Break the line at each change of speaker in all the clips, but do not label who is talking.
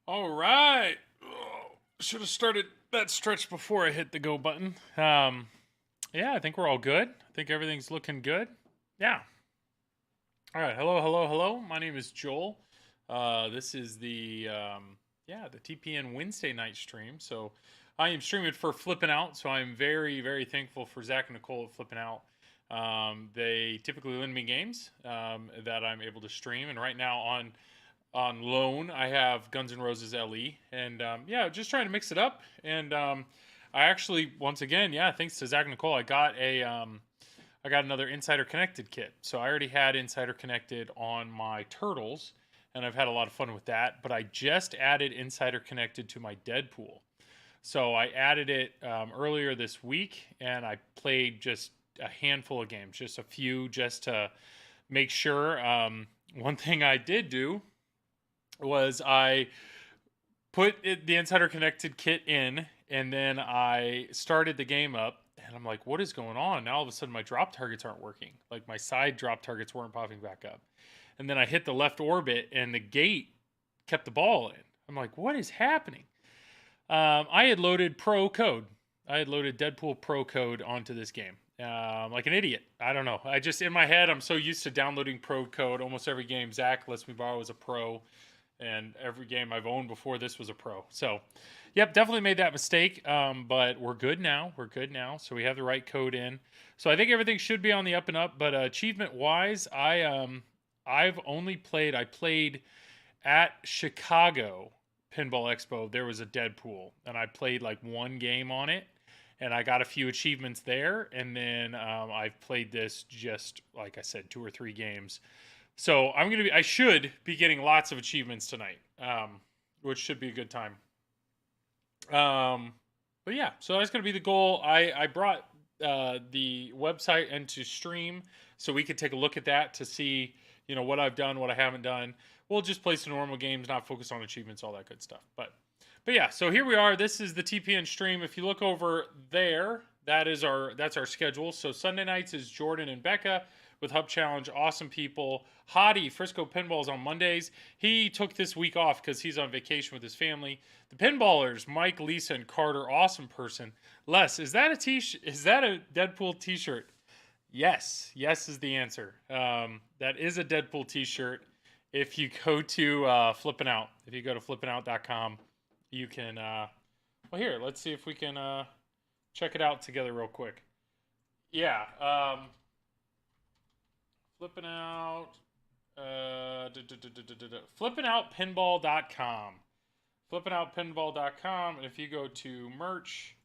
All right. Oh, should have started that stretch before I hit the go button. Yeah, I think we're all good. I think everything's looking good. Yeah. All right. Hello, hello, hello. My name is Joel. This is the TPN Wednesday night stream. So I am streaming for FlipnOut. So I'm very, very thankful for Zach and Nicole at FlipnOut. They typically lend me games that I'm able to stream, and right now on loan I have Guns N' Roses LE, and yeah, just trying to mix it up. And I actually, once again, yeah, thanks to Zach and Nicole, I got another Insider Connected kit. So I already had Insider Connected on my Turtles, and I've had a lot of fun with that. But I just added Insider Connected to my Deadpool. So I added it earlier this week, and I played just a handful of games, just a few, just to make sure. One thing I did do was I the Insider Connected kit in, and then I started the game up, and I'm like, what is going on? Now all of a sudden my drop targets aren't working. Like my side drop targets weren't popping back up. And then I hit the left orbit, and the gate kept the ball in. I'm like, what is happening? I had loaded Pro code. I had loaded Deadpool Pro code onto this game. Like an idiot. I don't know. I just, in my head, I'm so used to downloading Pro code. Almost every game Zach lets me borrow as a Pro, and every game I've owned before this was a Pro. So, yep, definitely made that mistake. But we're good now. We're good now. So we have the right code in. So I think everything should be on the up and up. But achievement wise, I've only played. I played at Chicago Pinball Expo. There was a Deadpool, and I played like one game on it, and I got a few achievements there. And then I've played this, just like I said, 2 or 3 games. So I should be getting lots of achievements tonight, which should be a good time. But yeah, so that's gonna be the goal. I brought the website into stream so we could take a look at that to see, what I've done, what I haven't done. We'll just play some normal games, not focus on achievements, all that good stuff. But yeah, so here we are. This is the TPN stream. If you look over there, that's our schedule. So Sunday nights is Jordan and Becca with Hub Challenge. Awesome people. Hottie, Frisco Pinballs on Mondays. He took this week off because he's on vacation with his family. The Pinballers, Mike, Lisa, and Carter. Awesome person. Les, is that a Deadpool t-shirt? Yes. Yes is the answer. That is a Deadpool t-shirt. If you go to FlipnOut, if you go to FlipnOut.com, you can, well, here, let's see if we can check it out together real quick. Yeah, FlipnOut, FlipnOutPinball.com. FlipnOutPinball.com, and if you go to merch,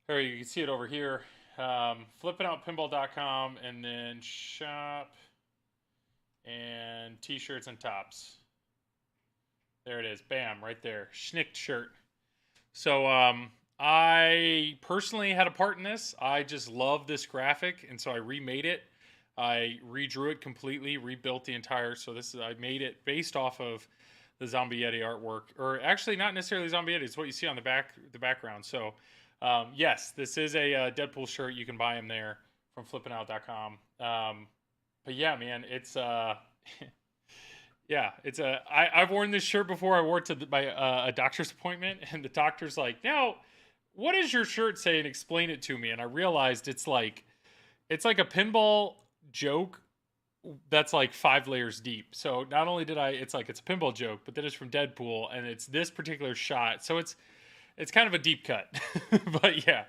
or you can see it over here, FlipnOutPinball.com, and then shop, and t-shirts and tops. There it is. Bam, right there. Schnicked shirt. So I personally had a part in this. I just love this graphic, and so I remade it. I redrew it completely, rebuilt the entire. So I made it based off of the Zombie Yeti artwork, or actually not necessarily Zombie Yeti. It's what you see on the background. So yes, this is a Deadpool shirt. You can buy them there from FlipnOut.com. But yeah, man, it's yeah, I've worn this shirt before. I wore it to a doctor's appointment, and the doctor's like, "Now, what does your shirt say? And explain it to me." And I realized it's like a pinball joke that's like 5 layers deep. So not only it's a pinball joke, but then it's from Deadpool, and it's this particular shot. So it's kind of a deep cut. but yeah.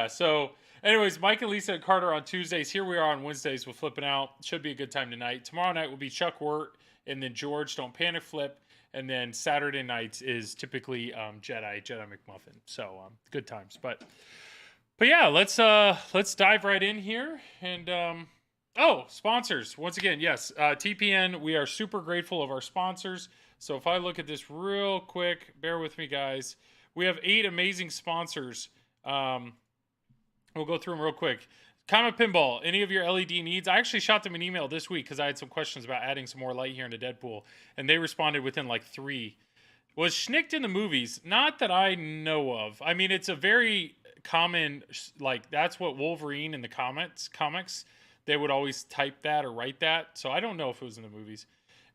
So anyways, Mike and Lisa and Carter on Tuesdays. Here we are on Wednesdays with FlipnOut. Should be a good time tonight. Tomorrow night will be Chuck Wirt and then George, Don't Panic Flip. And then Saturday nights is typically Jedi McMuffin. So good times. But yeah, let's dive right in here. And sponsors. Once again, yes, TPN, we are super grateful of our sponsors. So if I look at this real quick, bear with me, guys. We have 8 amazing sponsors. We'll go through them real quick. Comet Pinball, any of your LED needs. I actually shot them an email this week because I had some questions about adding some more light here into Deadpool, and they responded within like 3. Was schnicked in the movies? Not that I know of. I mean, it's a very common, like, that's what Wolverine in the comics, they would always type that or write that. So I don't know if it was in the movies.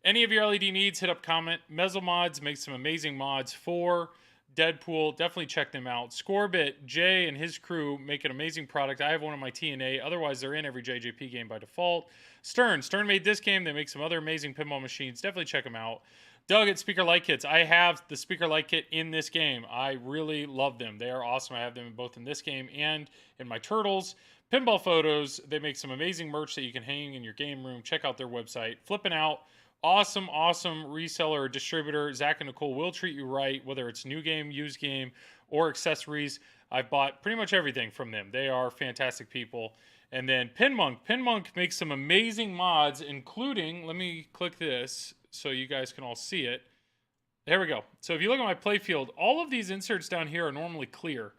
Any of your LED needs, hit up comment. Mezzle Mods makes some amazing mods for Deadpool. Definitely check them out. Scorebit, Jay and his crew make an amazing product. I have one of my TNA. Otherwise, they're in every JJP game by default. Stern made this game. They make some other amazing pinball machines. Definitely check them out. Doug at Speaker Light Kits. I have the Speaker Light Kit in this game. I really love them. They are awesome. I have them both in this game and in my Turtles. Pinball Photos. They make some amazing merch that you can hang in your game room. Check out their website. FlipnOut. Awesome reseller or distributor. Zach and Nicole will treat you right, whether it's new game, used game, or accessories. I've bought pretty much everything from them. They are fantastic people. And then PinMonk. PinMonk makes some amazing mods, including, let me click this so you guys can all see it. There we go. So if you look at my playfield, all of these inserts down here are normally clear.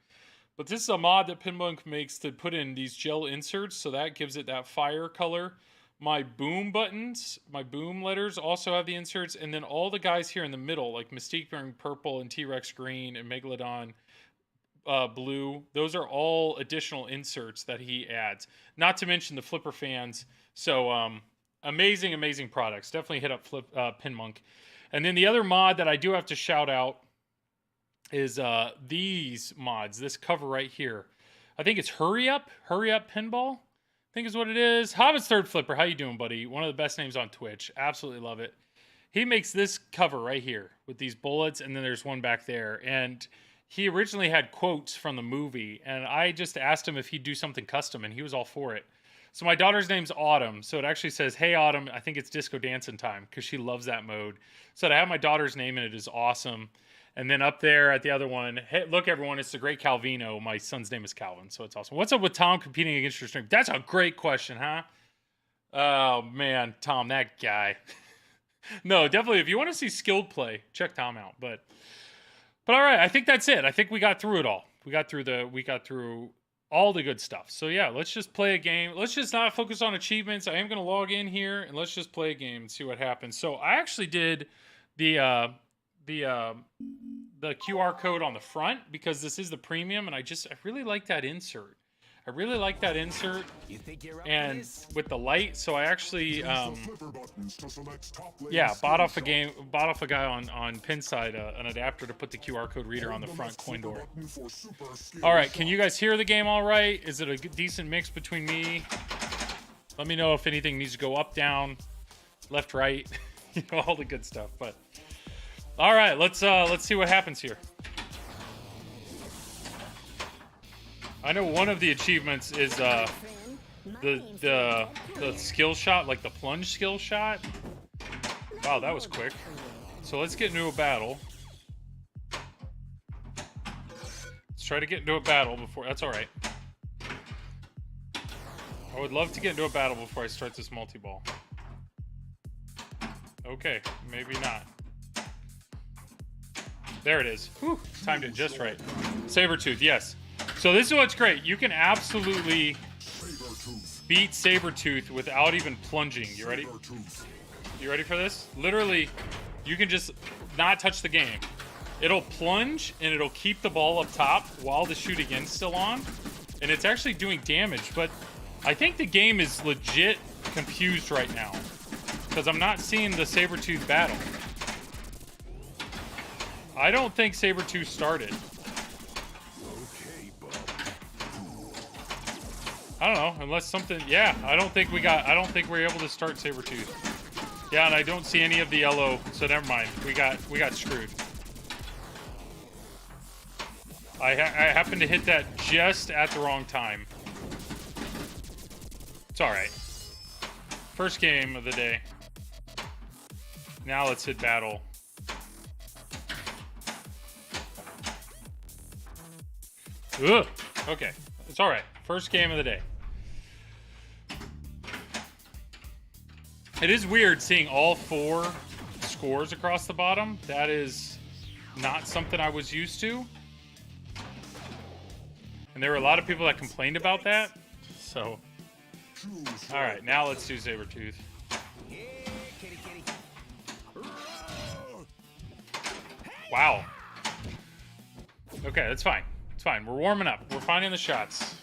But this is a mod that PinMonk makes to put in these gel inserts, so that gives it that fire color. My boom buttons, my boom letters also have the inserts, and then all the guys here in the middle, like Mystique wearing purple and T-Rex green and Megalodon blue, those are all additional inserts that he adds. Not to mention the flipper fans. So amazing products. Definitely hit up PinMonk. And then the other mod that I do have to shout out is these mods. This cover right here. I think it's Hurry Up Pinball. I think is what it is. Hobbit's Third Flipper. How you doing, buddy? One of the best names on Twitch. Absolutely love it. He makes this cover right here with these bullets, and then there's one back there. And he originally had quotes from the movie, and I just asked him if he'd do something custom, and he was all for it. So my daughter's name's Autumn, so it actually says, "Hey Autumn, I think it's disco dancing time," because she loves that mode. So to have my daughter's name in it is awesome. And then up there at the other one, hey, look everyone, it's the Great Calvino. My son's name is Calvin, so it's awesome. What's up with Tom competing against your stream? That's a great question, huh? Oh man, Tom, that guy. No, definitely. If you want to see skilled play, check Tom out. But all right, I think that's it. I think we got through it all. We got through all the good stuff. So yeah, let's just play a game. Let's just not focus on achievements. I am going to log in here and let's just play a game and see what happens. So I actually did the QR code on the front because this is the premium, and I really like that insert. I really like that insert, and with the light. So I actually, bought off a guy on Pinside an adapter to put the QR code reader on the front coin door. All right, can you guys hear the game all right? Is it a decent mix between me? Let me know if anything needs to go up, down, left, right, all the good stuff. But all right, let's see what happens here. I know one of the achievements is the skill shot, like the plunge skill shot. Wow, that was quick. So let's get into a battle. Let's try to get into a battle before. That's all right. I would love to get into a battle before I start this multi-ball. Okay, maybe not. There it is. Whew, timed it just right. Sabretooth, yes. So this is what's great. You can absolutely beat Sabretooth without even plunging. You ready? You ready for this? Literally, you can just not touch the game. It'll plunge, and it'll keep the ball up top while the shoot again's still on. And it's actually doing damage. But I think the game is legit confused right now, because I'm not seeing the Sabretooth battle. I don't think Sabretooth started. I don't know, unless something, yeah, I don't think we're able to start Sabretooth. Yeah, and I don't see any of the yellow, so never mind. We got screwed. I happened to hit that just at the wrong time. It's alright. First game of the day. Now let's hit battle. Ugh. Okay, it's alright. First game of the day. It is weird seeing all 4 scores across the bottom. That is not something I was used to. And there were a lot of people that complained about that. So, all right, now let's do Sabretooth. Wow. Okay, that's fine. It's fine. We're warming up. We're finding the shots.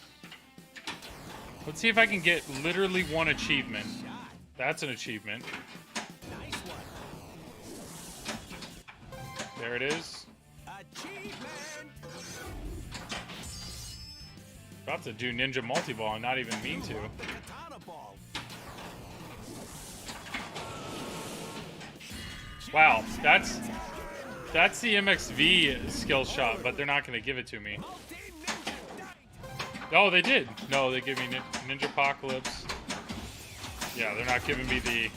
Let's see if I can get literally one achievement. That's an achievement. There it is. About to do ninja multi-ball and not even mean to. Wow, that's the MXV skill shot, but they're not going to give it to me. Oh, they did. No, they give me Ninja Apocalypse. Yeah, they're not giving me the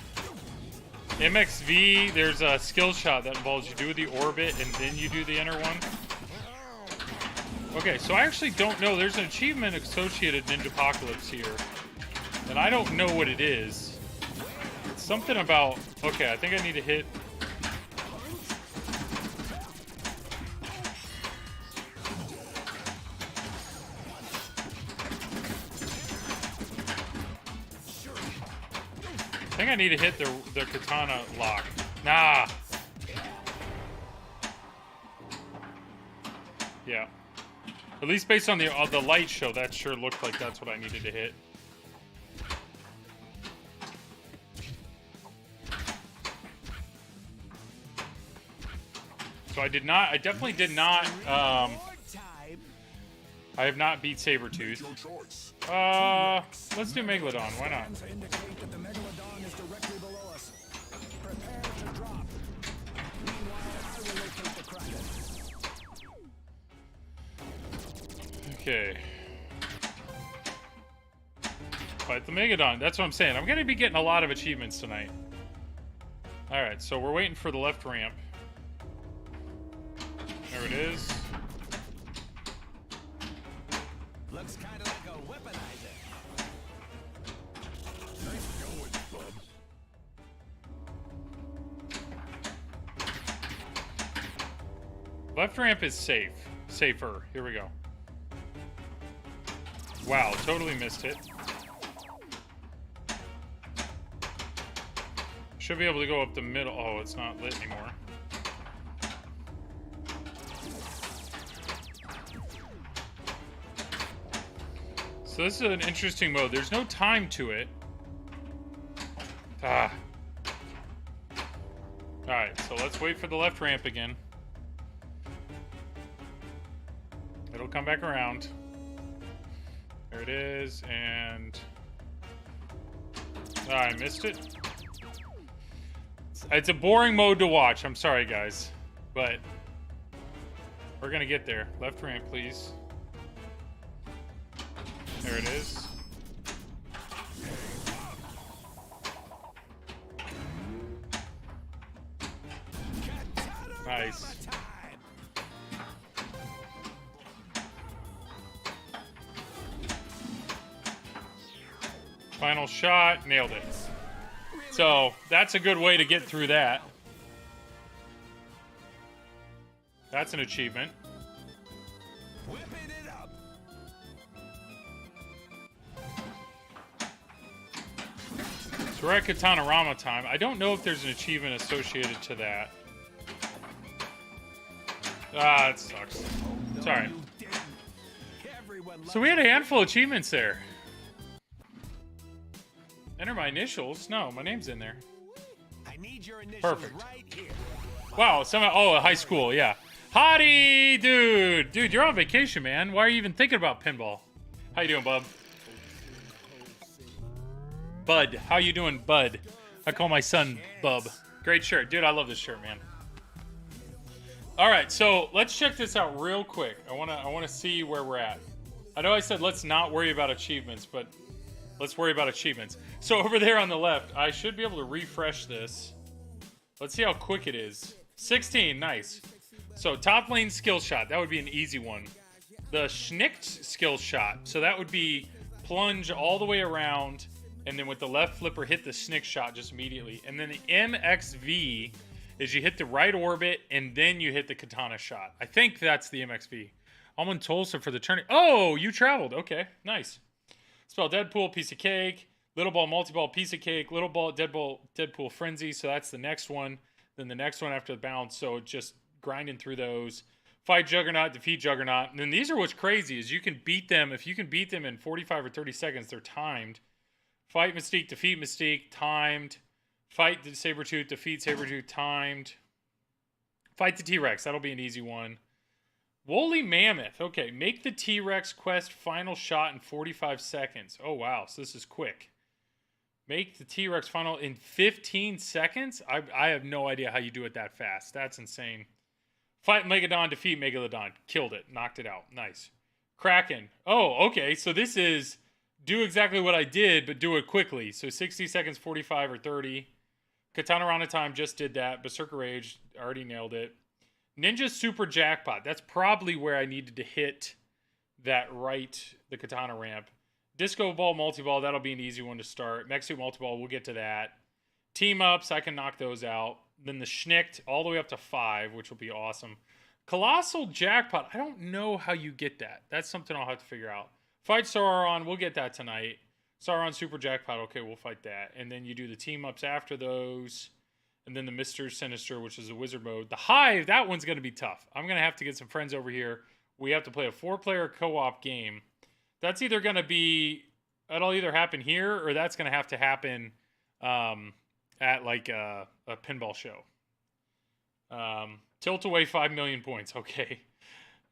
MXV. There's a skill shot that involves you do the orbit and then you do the inner one. Okay, so I actually don't know. There's an achievement associated Ninja Apocalypse here, and I don't know what it is. It's something about... Okay, I think I need to hit... I think I need to hit the katana lock. Nah. Yeah. At least based on the light show, that sure looked like that's what I needed to hit. So I definitely did not, I have not beat Sabretooth. Let's do Megalodon, why not? Okay. Fight the Megalodon, that's what I'm saying. I'm gonna be getting a lot of achievements tonight. Alright, so we're waiting for the left ramp. There it is.
Looks kind of like a weaponizer. Nice going, bub.
Left ramp is safe. Safer. Here we go. Wow, totally missed it. Should be able to go up the middle. Oh, it's not lit anymore. So this is an interesting mode. There's no time to it. Ah. Alright, so let's wait for the left ramp again. It'll come back around. There it is, and... I missed it. It's a boring mode to watch. I'm sorry, guys. But we're gonna get there. Left ramp, please. There it is. Nice. Final shot, nailed it. So that's a good way to get through that. That's an achievement. So we're at Katana-rama time. I don't know if there's an achievement associated to that. Ah, it sucks. It's alright. So we had a handful of achievements there. Enter my initials? No, my name's in there.
I need your initials.
Perfect.
Right here.
Wow, oh, high school, yeah. Hottie, dude! Dude, you're on vacation, man. Why are you even thinking about pinball? How you doing, bub? Bud. How you doing, bud? I call my son Bub. Great shirt. Dude, I love this shirt, man. Alright, so let's check this out real quick. I wanna see where we're at. I know I said let's not worry about achievements, but let's worry about achievements. So over there on the left, I should be able to refresh this. Let's see how quick it is. 16, nice. So top lane skill shot, that would be an easy one. The schnicked skill shot, so that would be plunge all the way around, and then with the left flipper, hit the snick shot just immediately. And then the MXV is you hit the right orbit, and then you hit the katana shot. I think that's the MXV. I'm in Tulsa for the tournament. Oh, you traveled. Okay, nice. Spell Deadpool, piece of cake. Little ball, multi-ball, piece of cake. Little ball, Deadpool frenzy. So that's the next one. Then the next one after the bounce. So just grinding through those. Fight Juggernaut, defeat Juggernaut. And then these are what's crazy is you can beat them. If you can beat them in 45 or 30 seconds, they're timed. Fight Mystique, defeat Mystique, timed. Fight Sabretooth, defeat Sabretooth, timed. Fight the T-Rex. That'll be an easy one. Woolly Mammoth. Okay, make the T-Rex quest final shot in 45 seconds. Oh, wow. So this is quick. Make the T-Rex final in 15 seconds? I have no idea how you do it that fast. That's insane. Fight Megalodon, defeat Megalodon. Killed it. Knocked it out. Nice. Kraken. Oh, okay. So this is do exactly what I did, but do it quickly. So 60 seconds, 45 or 30. Katana Rana Time just did that. Berserker Rage, already nailed it. Ninja Super Jackpot. That's probably where I needed to hit that the Katana ramp. Disco Ball, Multi-Ball, that'll be an easy one to start. Mech Suit Multi-Ball, we'll get to that. Team-Ups, I can knock those out. Then the Schnicked, all the way up to 5, which will be awesome. Colossal Jackpot, I don't know how you get that. That's something I'll have to figure out. Fight Sauron, we'll get that tonight. Sauron Super Jackpot, okay, we'll fight that. And then you do the Team-Ups after those. And then the Mr. Sinister, which is a wizard mode. The Hive, that one's going to be tough. I'm going to have to get some friends over here. We have to play a 4-player co-op game. That's either going to be... That'll either happen here, or that's going to have to happen at, like, a pinball show. Tilt away 5 million points. Okay.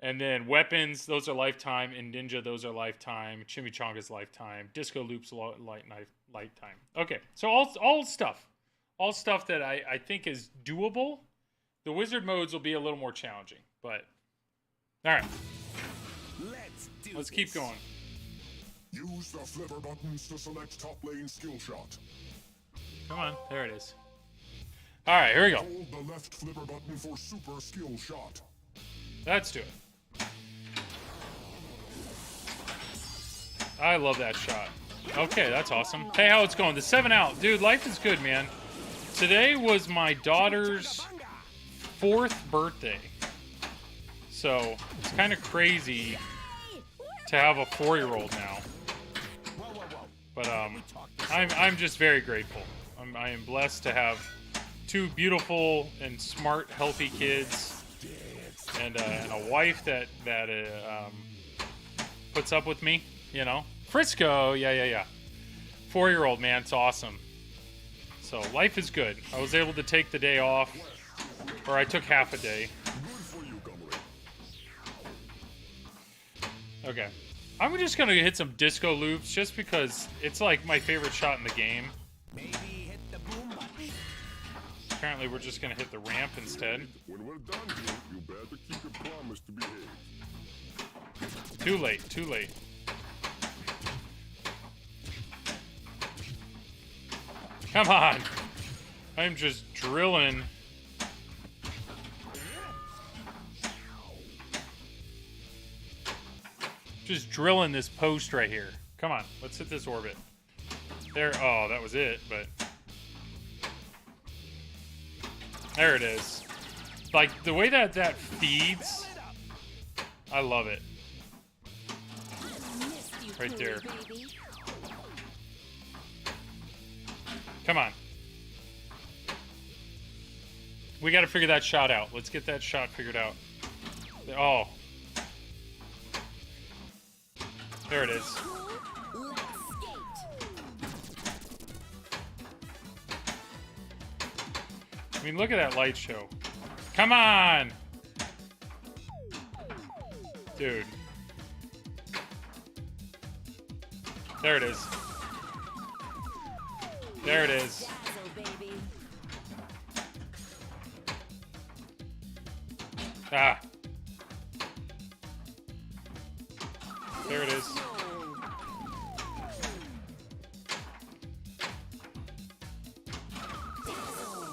And then Weapons, those are lifetime. And Ninja, those are lifetime. Chimichanga's lifetime. Disco Loops, lifetime. Okay. So all stuff. All stuff that I think is doable. The wizard modes will be a little more challenging, but all right. Let's keep going.
Use the flipper buttons to select top lane skill shot.
Come on, there it is. All right, here we go.
Hold the left flipper button for super skill shot.
Let's do it. I love that shot. Okay, that's awesome. Hey, how it's going? The 7 out. Dude, life is good, man. Today was my daughter's 4th birthday. So, it's kind of crazy to have a 4-year-old now. But I'm just very grateful. I am blessed to have 2 beautiful and smart, healthy kids, and a wife that puts up with me. You know, Frisco, yeah. 4-year-old, man, it's awesome. So life is good. I was able to take the day off, or I took half a day. Okay. I'm just going to hit some disco loops just because it's like my favorite shot in the game.
Maybe hit the boom button.
Apparently we're just going to hit the ramp instead.
When we're done here, you better keep your promise to behave.
Too late, too late. Come on. I'm just drilling. Just drilling this post right here. Come on, let's hit this orbit. There, oh, that was it, but... There it is. Like, the way that feeds, I love it. Right there. Come on. We got to figure that shot out. Let's get that shot figured out. Oh. There it is. I mean, look at that light show. Come on! Dude. There it is. There it is. Ah. There it is.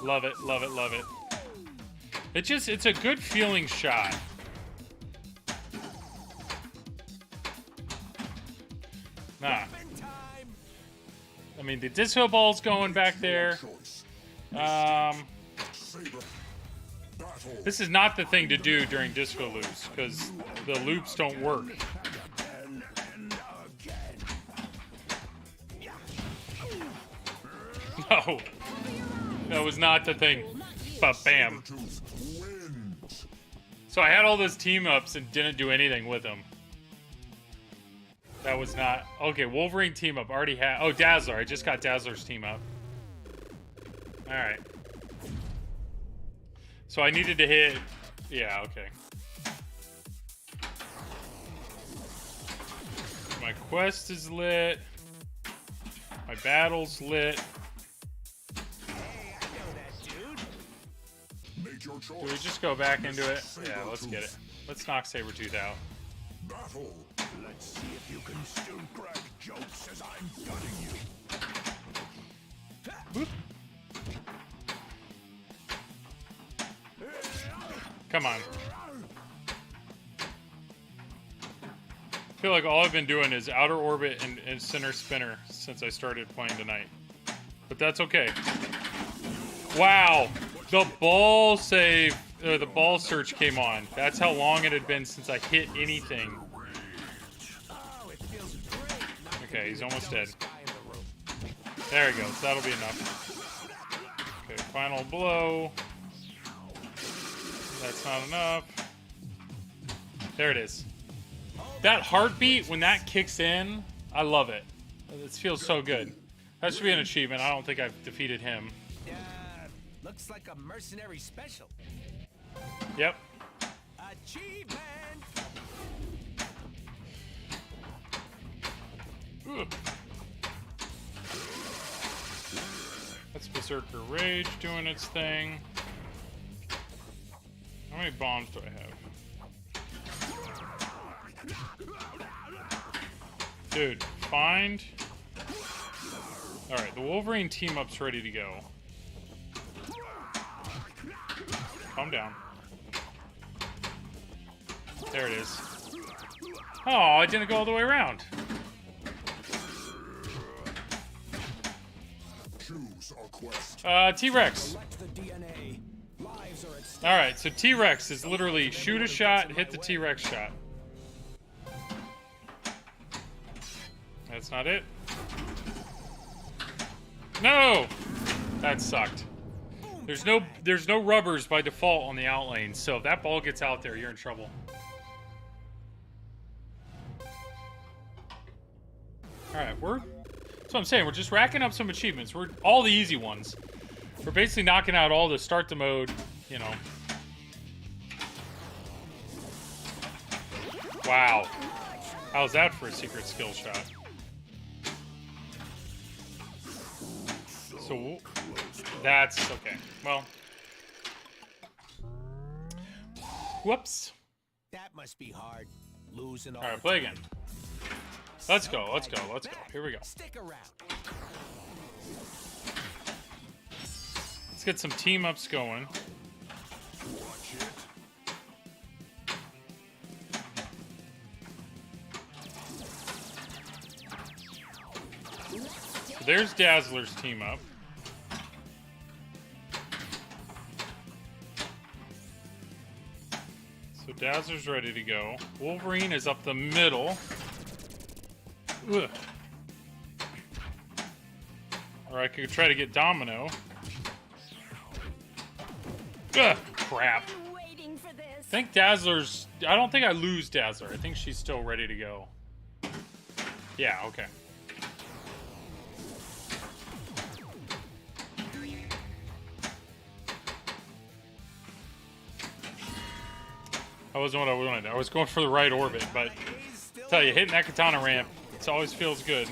Love it, love it, love it. It's a good feeling shot. Nah. I mean, the disco ball's going back there. This is not the thing to do during disco loops, because the loops don't work. No. That was not the thing. But bam. So I had all those team-ups and didn't do anything with them. That was not... Okay, Wolverine team-up. Already had... Oh, Dazzler. I just got Dazzler's team-up. Alright. So I needed to hit... Yeah, okay. My quest is lit. My battle's lit.
Hey, I know that dude.
Make your choice.
Do we just go back into it? Yeah, let's get it. Let's knock Sabretooth out.
Battle.
Let's see if you can still crack jokes as I'm gunning you.
Boop. Come on. I feel like all I've been doing is outer orbit and center spinner since I started playing tonight. But that's okay. Wow. The ball save, the ball search came on. That's how long it had been since I hit anything.
Oh, it feels great.
Okay, he's almost dead.
Guy in the room.
There he goes. That'll be enough. Okay, final blow. That's not enough. There it is. That heartbeat, when that kicks in, I love it. It feels so good. That should be an achievement. I don't think I've defeated him.
Looks like a mercenary special.
Yep.
Achievement.
Ugh. That's Berserker Rage doing its thing. How many bombs do I have? Dude, find... Alright, the Wolverine team-up's ready to go. Calm down. There it is. Oh, I didn't go all the way around.
Choose a quest.
T-Rex.
Select the DNA. Lives are at stake.
Alright, so T-Rex is literally shoot a shot, hit the T-Rex shot. That's not it. No! That sucked. There's no rubbers by default on the out lane, so if that ball gets out there, you're in trouble. Alright, that's what I'm saying, we're just racking up some achievements. We're all the easy ones. We're basically knocking out all the start the mode, you know. Wow. How's that for a secret skill shot? So, that's okay. Well. Whoops.
That must be hard. Losing all.
Alright, play again. Let's go, let's go, let's go. Here we go.
Stick around.
Let's get some team ups going.
Watch it.
So there's Dazzler's team up. So Dazzler's ready to go. Wolverine is up the middle. Ugh. Or I could try to get Domino. Ugh, crap.
Waiting for this.
I think Dazzler's... I don't think I lose Dazzler. I think she's still ready to go. Yeah, okay. That wasn't what I wanted. I was going for the right orbit, but... I tell you, hitting that katana ramp, it always feels good.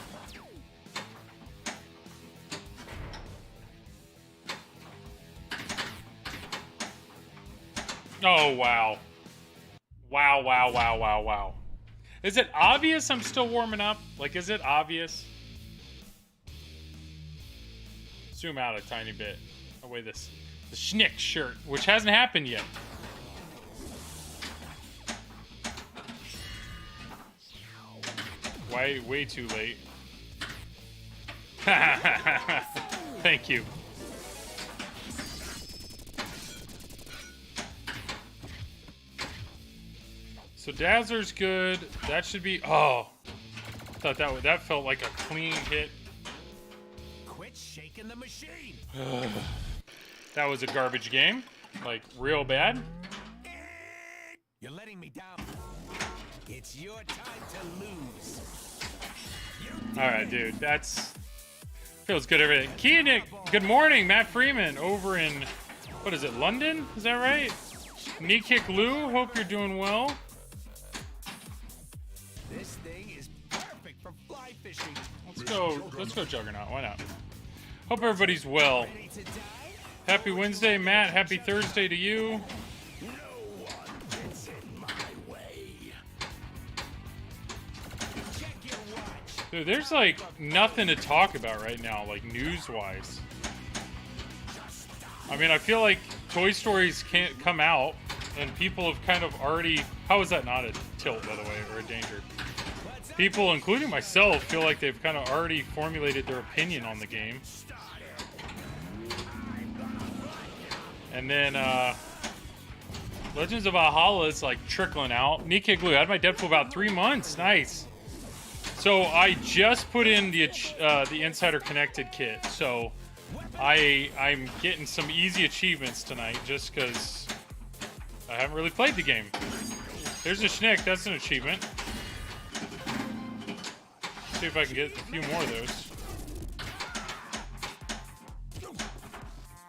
Oh, wow. Wow, wow, wow, wow, wow. Is it obvious I'm still warming up? Like, is it obvious? Zoom out a tiny bit. Away the Schnick shirt, which hasn't happened yet. Way too late. Thank you. So Dazzler's good. That should be. Oh, I thought that felt like a clean hit.
Quit shaking the machine.
That was a garbage game, like real bad.
You're letting me down. It's your time to lose.
All right, dude. That's feels good. Everything. Keenan, good morning, Matt Freeman over in what is it, London? Is that right? Knee kick Lou, hope you're doing well.
This thing is perfect for fly fishing.
Let's go Juggernaut, why not? Hope everybody's well.
Ready to die?
Happy Wednesday, Matt. Happy Thursday to you.
No one gets in my way. Check your watch.
Dude, there's like nothing to talk about right now, like news-wise. I mean, I feel like Toy Stories can't come out, and people have kind of already... How is that not a tilt, by the way, or a danger? People, including myself, feel like they've kind of already formulated their opinion on the game. And then, Legends of Valhalla is like trickling out. Nikkei Glue, I had my Deadpool about 3 months. Nice. So I just put in the Insider Connected kit. So I'm getting some easy achievements tonight just because I haven't really played the game. There's a Schnick. That's an achievement. See if I can get a few more of those.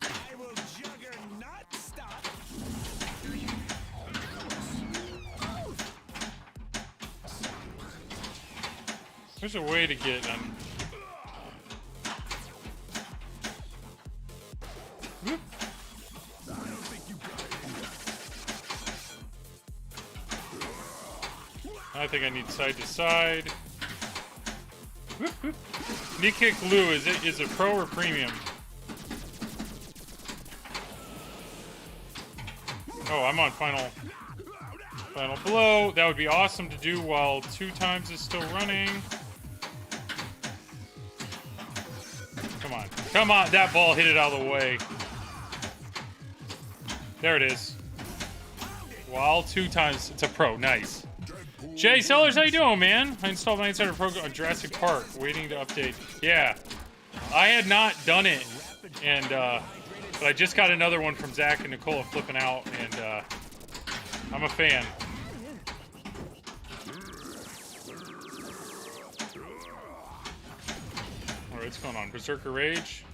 I will juggernaut stop.
There's a way to get them. Whoop. I think I need side to side. Whoop, whoop. Knee kick Lou, is it pro or premium? Oh, I'm on final blow. That would be awesome to do while 2 times is still running. Come on. Come on. That ball hit it out of the way. There it is. While 2 times, it's a pro. Nice. Jay Sellers, how you doing, man? I installed my Insider Pro on Jurassic Park, waiting to update. Yeah. I had not done it, and but I just got another one from Zach and Nicole at FlipnOut, and I'm a fan. Alright, what's going on? Berserker Rage?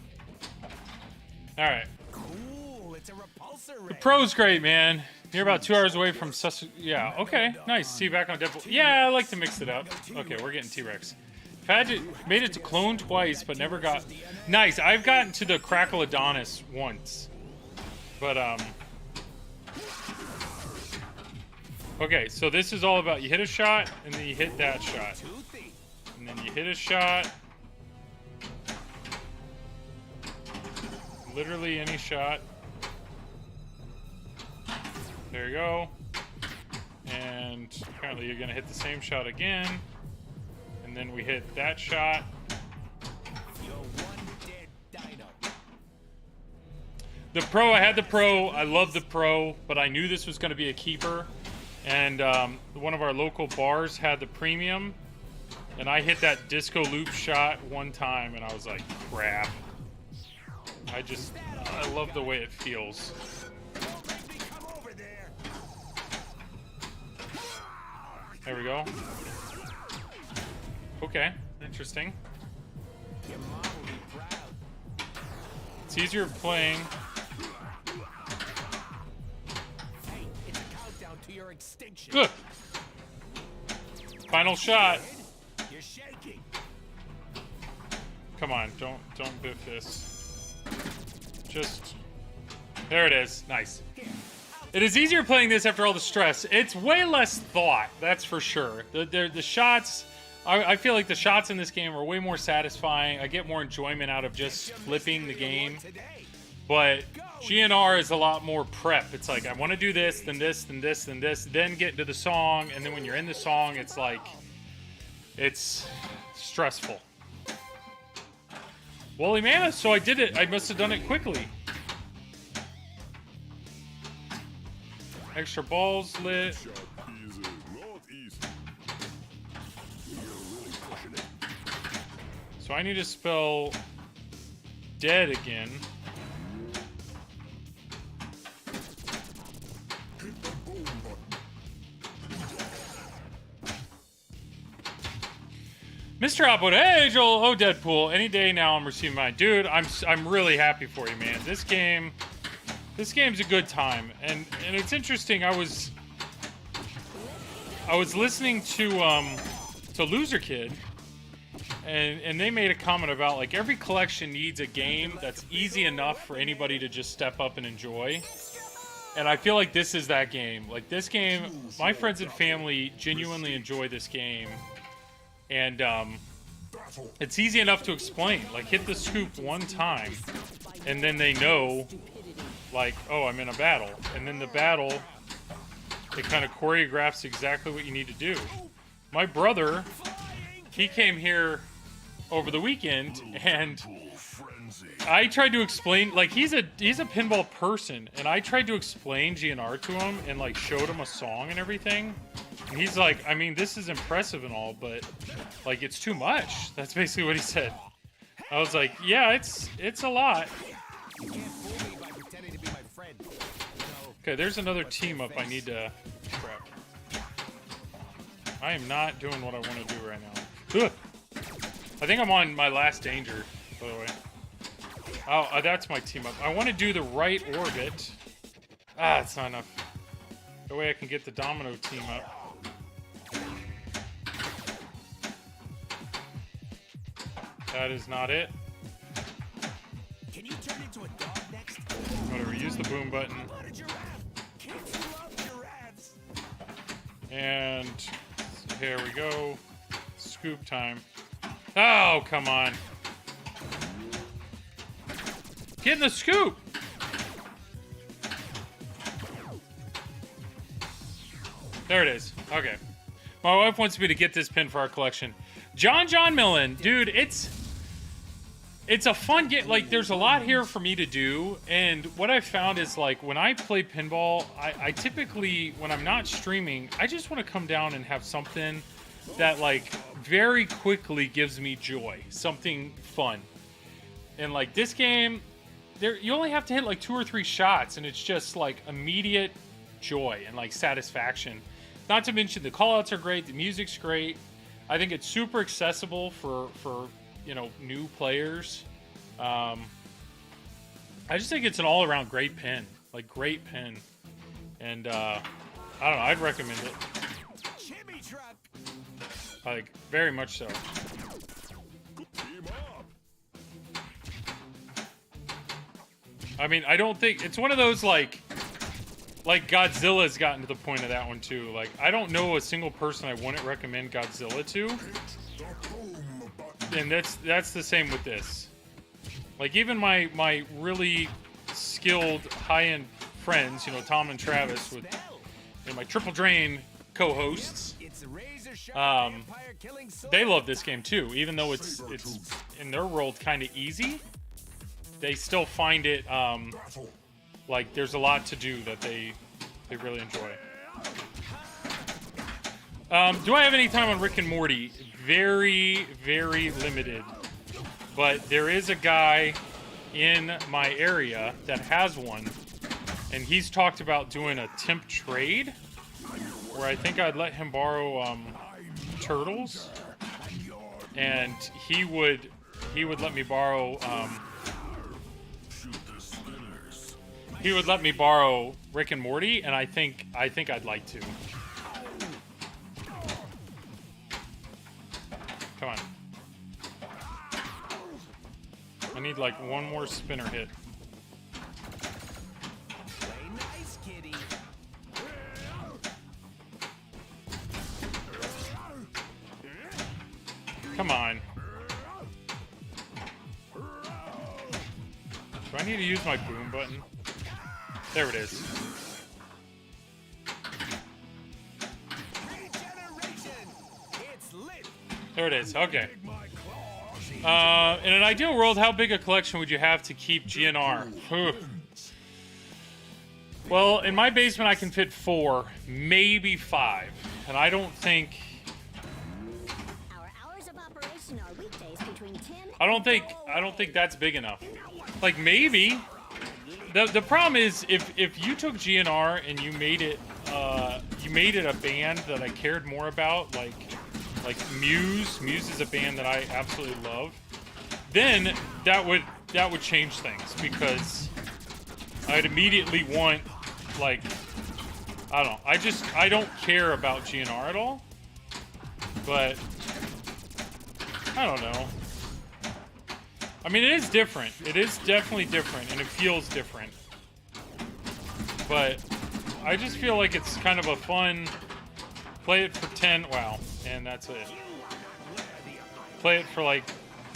Alright.
Cool, it's a repulsor ray.
The Pro's great, man. You're about 2 hours away from Yeah, okay. Nice. See you back on Deadpool. Yeah, I like to mix it up. Okay, we're getting T-Rex. Made it to clone twice, but never got... Nice. I've gotten to the Crackle Adonis once. But, okay, so this is all about you hit a shot, and then you hit that shot. And then you hit a shot. Literally any shot. There you go. And apparently you're going to hit the same shot again. And then we hit that shot.
You're one dead dino.
The Pro, I had the Pro. I love the Pro, but I knew this was going to be a keeper. And one of our local bars had the Premium. And I hit that disco loop shot one time, and I was like, crap. I love the way it feels. There we go. Okay, interesting.
Your mom will be proud.
It's easier playing.
Hey, it's a countdown to your extinction.
Good. Final shot.
You're shaking.
Come on, don't biff this. Just there it is. Nice. It is easier playing this after all the stress. It's way less thought, that's for sure. The shots, I feel like the shots in this game are way more satisfying. I get more enjoyment out of just flipping the game. But GNR is a lot more prep. It's like, I want to do this, then this, then this, then this, then get into the song. And then when you're in the song, it's like, it's stressful. Wally Mammoth, so I did it. I must have done it quickly. Extra balls lit. So I need to spell dead again. Mr. Output, hey Joel, oh Deadpool, any day now I'm receiving mine. Dude, I'm really happy for you, man. This game, This game's a good time, and it's interesting. I was listening to Loser Kid, and they made a comment about like every collection needs a game that's easy enough for anybody to just step up and enjoy. And I feel like this is that game. Like this game, my friends and family genuinely enjoy this game, and it's easy enough to explain. Like hit the scoop one time, and then they know. Like, oh, I'm in a battle. And then the battle, it kind of choreographs exactly what you need to do. My brother, he came here over the weekend, and I tried to explain, like, he's a pinball person, and I tried to explain GNR to him and, like, showed him a song and everything. And he's like, I mean, this is impressive and all, but, like, it's too much. That's basically what he said. I was like, yeah, it's a lot. Okay, there's another team up I need to prep. I am not doing what I want to do right now. Ugh. I think I'm on my last danger, by the way. Oh, that's my team up. I want to do the right orbit. Ah, it's not enough. That way I can get the domino team up. That is not it.
Can you turn into a dog next?
Whatever, use the boom button. And here we go. Scoop time. Oh, come on. Get in the scoop. There it is. Okay. My wife wants me to get this pin for our collection. John Millen, dude, it's a fun game. Like, there's a lot here for me to do, and what I've found is, like, when I play pinball, I typically, when I'm not streaming, I just want to come down and have something that, like, very quickly gives me joy. Something fun. And, like, this game, you only have to hit, like, 2 or 3 shots, and it's just, like, immediate joy and, like, satisfaction. Not to mention the callouts are great, the music's great. I think it's super accessible for you know, new players. I just think it's an all-around great pin. Like, great pin. And, I don't know, I'd recommend it. Like, very much so. I mean, I don't think... It's one of those, like Godzilla's gotten to the point of that one, too. Like, I don't know a single person I wouldn't recommend Godzilla to. And that's the same with this. Like, even my really skilled high-end friends, you know, Tom and Travis, with my Triple Drain co-hosts, they love this game too. Even though it's in their world kind of easy, they still find it like there's a lot to do that they really enjoy. Do I have any time on Rick and Morty? Very, very limited. But there is a guy in my area that has one, and he's talked about doing a temp trade where I think I'd let him borrow turtles, and he would let me borrow Rick and Morty, and I think I'd like to. Come on. I need like one more spinner hit. Come on. Do I need to use my boom button? There it is. There it is. Okay. In an ideal world, how big a collection would you have to keep GNR? Well, in my basement, I can fit 4, maybe 5, and I don't think. I don't think that's big enough. Like, maybe. The problem is if you took GNR and you made it a band that I cared more about, like Muse is a band that I absolutely love, then that would change things, because I'd immediately want, like, I don't know. I don't care about GNR at all. But, I don't know. I mean, it is different. It is definitely different, and it feels different. But, I just feel like it's kind of a fun, play it for 10, wow, and that's it. Play it for, like,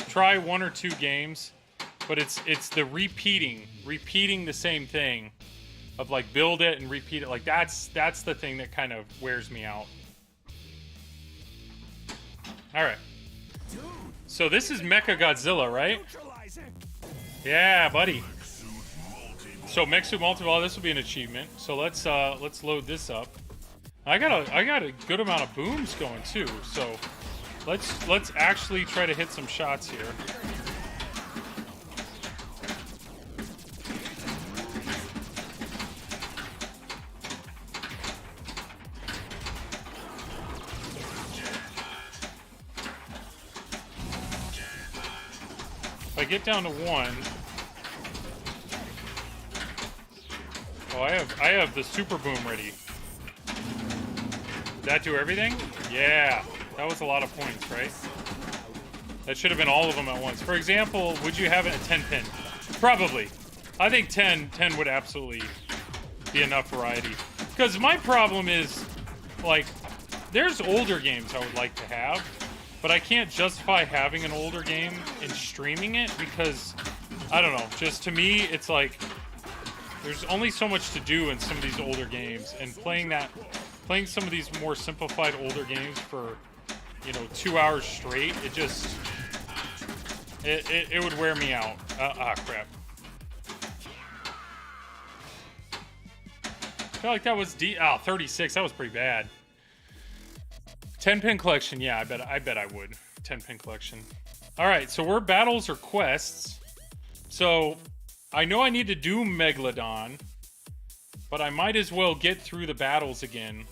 try 1 or 2 games, but it's the repeating the same thing of, like, build it and repeat it. Like, that's the thing that kind of wears me out. Alright. So this is Mecha Godzilla, right? Yeah, buddy. So Mexu Multiball, this will be an achievement. So let's load this up. I got a good amount of booms going too. So let's actually try to hit some shots here. If I get down to 1, oh, I have the super boom ready. Did that do everything? Yeah, that was a lot of points, right? That should have been all of them at once. For example, would you have it at 10 pin? Probably. I think 10 would absolutely be enough variety. Because my problem is, like, there's older games I would like to have. But I can't justify having an older game and streaming it because, I don't know, just to me, it's like, there's only so much to do in some of these older games, and playing some of these more simplified older games for, 2 hours straight, it would wear me out. Crap. I feel like that was 36, that was pretty bad. 10-pin collection, yeah, I bet I would. 10-pin collection. Alright, so we're battles or quests. So, I know I need to do Megalodon, but I might as well get through the battles again.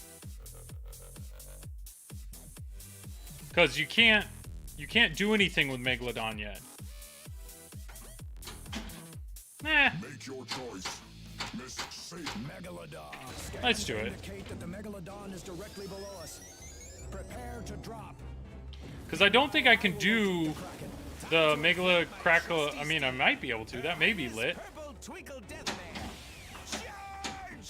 Because you can't do anything with Megalodon yet. Nah.
Make your choice. Miss Satan.
Megalodon.
Let's do it.
Indicate that the Megalodon is directly below us. Prepare to drop.
Because I don't think I can do the Megala Crackle. I mean, I might be able to. That may be lit.
Purple Twinkle Deathman. Charge!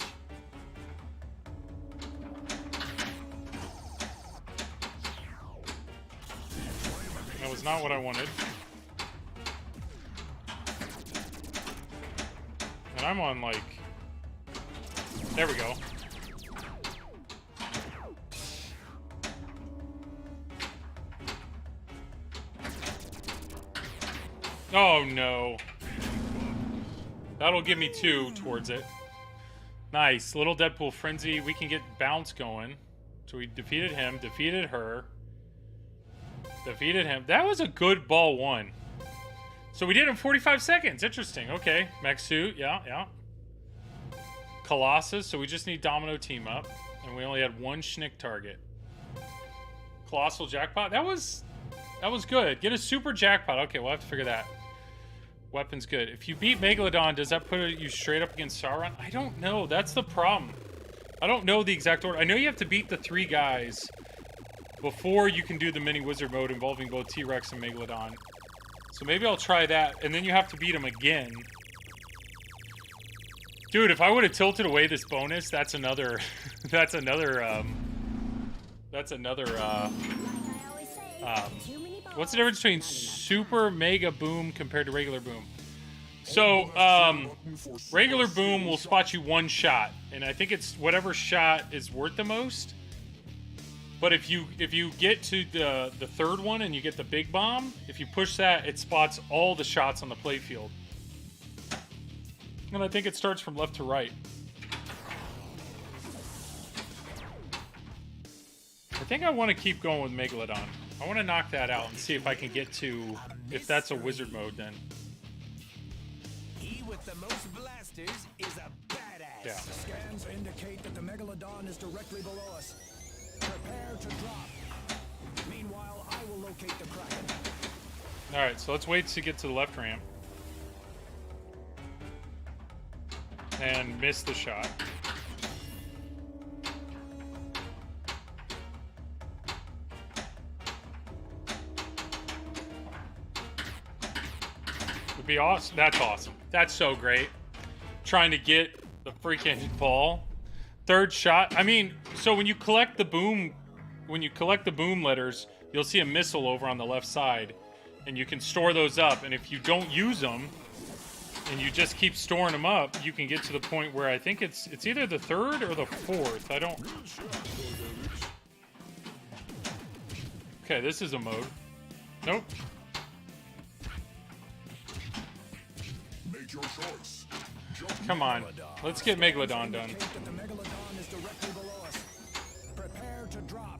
That was not what I wanted. And I'm on, like... There we go. Oh, no. That'll give me 2 towards it. Nice. Little Deadpool Frenzy. We can get bounce going. So we defeated him, defeated her. Defeated him. That was a good ball 1. So we did it in 45 seconds. Interesting. Okay. Mech Suit. Yeah. Colossus. So we just need Domino team up. And we only had 1 Schnick target. Colossal Jackpot. That was good. Get a super jackpot. Okay, we'll have to figure that. Weapon's good. If you beat Megalodon, does that put you straight up against Sauron? I don't know. That's the problem. I don't know the exact order. I know you have to beat the 3 guys before you can do the mini wizard mode involving both T-Rex and Megalodon. So maybe I'll try that, and then you have to beat him again. Dude, if I would have tilted away this bonus, that's another what's the difference between super mega boom compared to regular boom? So, regular boom will spot you 1 shot, and I think it's whatever shot is worth the most. But if you get to the 3rd one and you get the big bomb, if you push that, it spots all the shots on the playfield. And I think it starts from left to right. I think I want to keep going with Megalodon. I want to knock that out and see if I can get to, if that's a wizard mode then.
He with the most blasters is a badass.
Yeah.
Scans indicate that the Megalodon is directly below us. Prepare to drop. Meanwhile, I will locate the Kraken.
Alright, so let's wait to get to the left ramp. and miss the shot. Would be awesome. That's awesome. That's so great. Trying to get the freaking ball. Third shot. I mean, so when you collect the boom letters, you'll see a missile over on the left side, and you can store those up. And if you don't use them, and you just keep storing them up, you can get to the point where I think it's either the third or the fourth. I don't. Okay, this is a mode. Nope.
Make your choice.
Come on, let's get Megalodon done.
Indicate that the Megalodon is directly below us. Prepare to drop.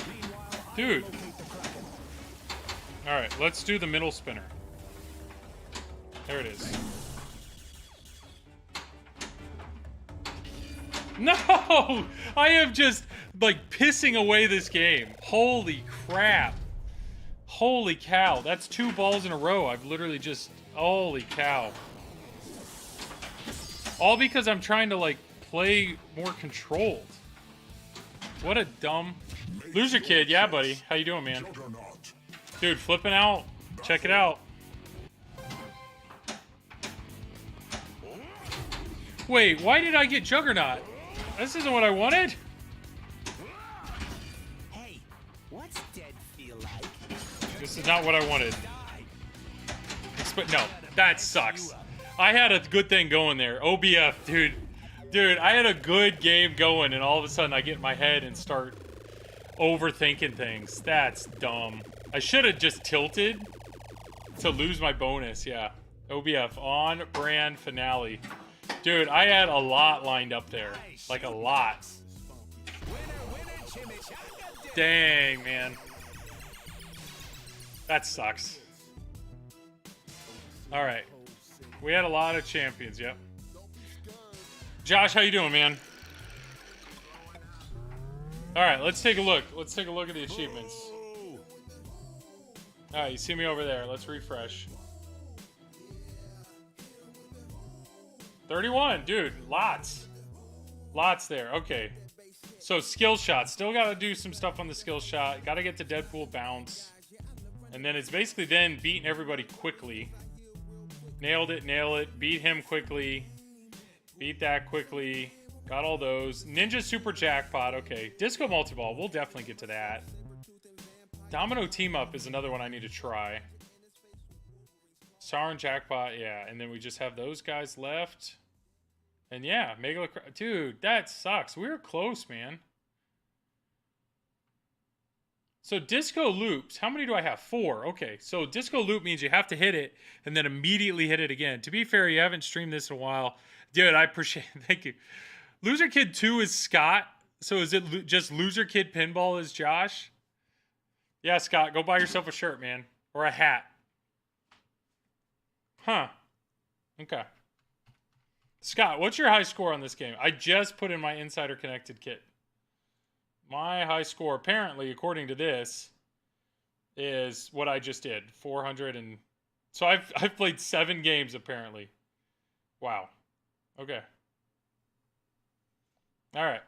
Meanwhile, I
Dude.
will locate the Kraken.
All right, let's do the middle spinner. There it is. No! I am just, like, pissing away this game. Holy crap. Holy cow. That's 2 balls in a row. I've literally just... Holy cow. All because I'm trying to, like, play more controlled. What a dumb... Loser Kid, yeah, buddy. How you doing, man?
Juggernaut.
Dude, flipping out. Check it out. Wait, why did I get Juggernaut? This isn't what I wanted.
Hey, what's dead feel like?
This is not what I wanted. No, that sucks. I had a good thing going there. OBF, dude. Dude, I had a good game going, and all of a sudden I get in my head and start overthinking things. That's dumb. I should have just tilted to lose my bonus, yeah. OBF, on brand finale. Dude, I had a lot lined up there. Like, a lot. Dang, man. That sucks. Alright. We had a lot of champions, yep. Josh, how you doing, man? Alright, let's take a look. Let's take a look at the achievements. Alright, you see me over there. Let's refresh. 31, dude, lots. Lots there, okay. So, skill shot. Still gotta do some stuff on the skill shot. Gotta get to Deadpool bounce. And then it's basically then beating everybody quickly. Nailed it, nail it. Beat him quickly. Beat that quickly. Got all those. Ninja Super Jackpot, okay. Disco Multiball, we'll definitely get to that. Domino Team Up is another one I need to try. Sarin Jackpot, yeah. And then we just have those guys left. And yeah, dude, that sucks. We were close, man. So Disco Loops, how many do I have? 4. Okay, so Disco Loop means you have to hit it and then immediately hit it again. To be fair, you haven't streamed this in a while. Dude, I appreciate it. Thank you. Loser Kid 2 is Scott. So is it just Loser Kid Pinball is Josh? Yeah, Scott, go buy yourself a shirt, man. Or a hat. Huh. Okay. Scott, what's your high score on this game? I just put in my Insider Connected kit. My high score, apparently, according to this, is what I just did. 400 and... So I've played 7 games, apparently. Wow. Okay. All right.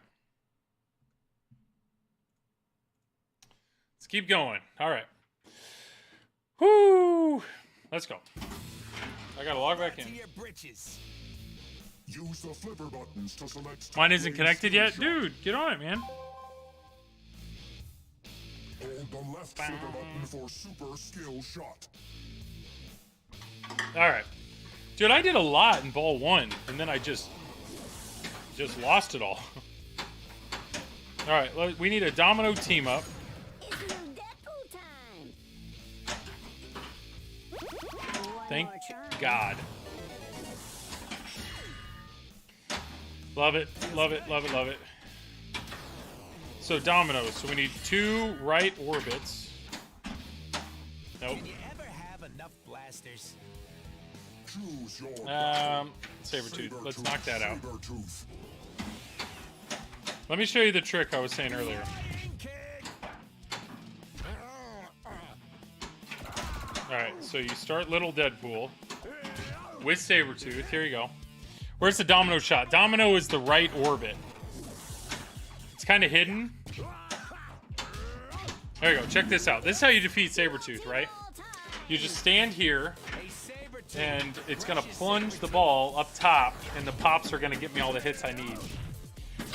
Let's keep going. All right. Whoo! Let's go. I gotta log back in.
Use the flipper buttons to select.
Mine isn't connected yet? Dude, get on it, man.
Hold the left flipper button for super skill shot.
Alright. Dude, I did a lot in ball 1, and then I just lost it all. Alright, we need a domino team up.
It's Deadpool time.
Thank God. Love it, love it, love it, love it. So dominoes. So we need 2 right orbits. Nope.
Can you ever have enough blasters?
Choose your
Sabertooth. Let's knock that out.
Sabertooth.
Let me show you the trick I was saying earlier. Alright, so you start Little Deadpool with Sabertooth. Here you go. Where's the domino shot? Domino is the right orbit. It's kind of hidden. There you go. Check this out. This is how you defeat Sabretooth, right? You just stand here, and it's going to plunge the ball up top, and the pops are going to get me all the hits I need.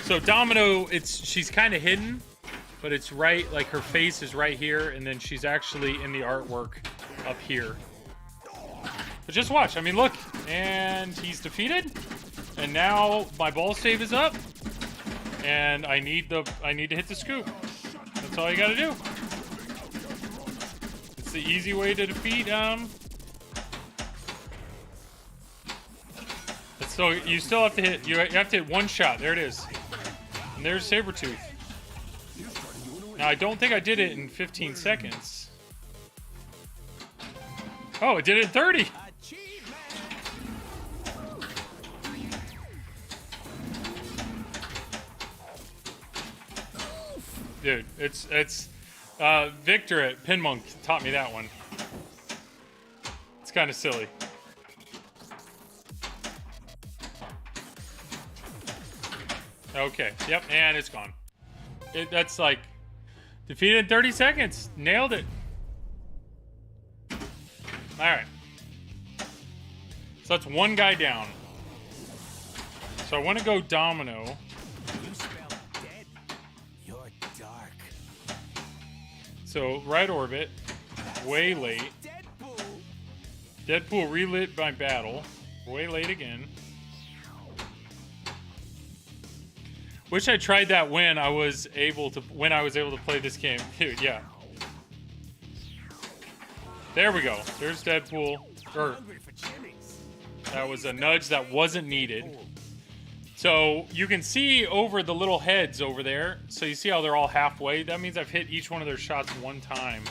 So Domino, she's kind of hidden, but it's right, like her face is right here, and then she's actually in the artwork up here. But just watch. I mean, look, and he's defeated, and now my ball save is up, and I need to hit the scoop. That's all you got to do. It's the easy way to defeat. So you still have to hit. You have to hit one shot. There it is. And there's Sabretooth. Now I don't think I did it in 15 seconds. Oh, it did it in 30. Dude, it's Victor at Pinmonk taught me that one. It's kind of silly. Okay, yep, and it's gone. That's like defeated in 30 seconds. Nailed it. All right. So that's one guy down. So I want to go Domino.
You spell dead. You're dark.
So right orbit, way late.
Deadpool.
Deadpool relit by battle, way late again. Wish I tried that when I was able to play this game, dude. Yeah. There we go. There's Deadpool.
Hungry for chimneys.
That was a nudge that wasn't needed. So you can see over the little heads over there. So you see how they're all halfway. That means I've hit each one of their shots one time.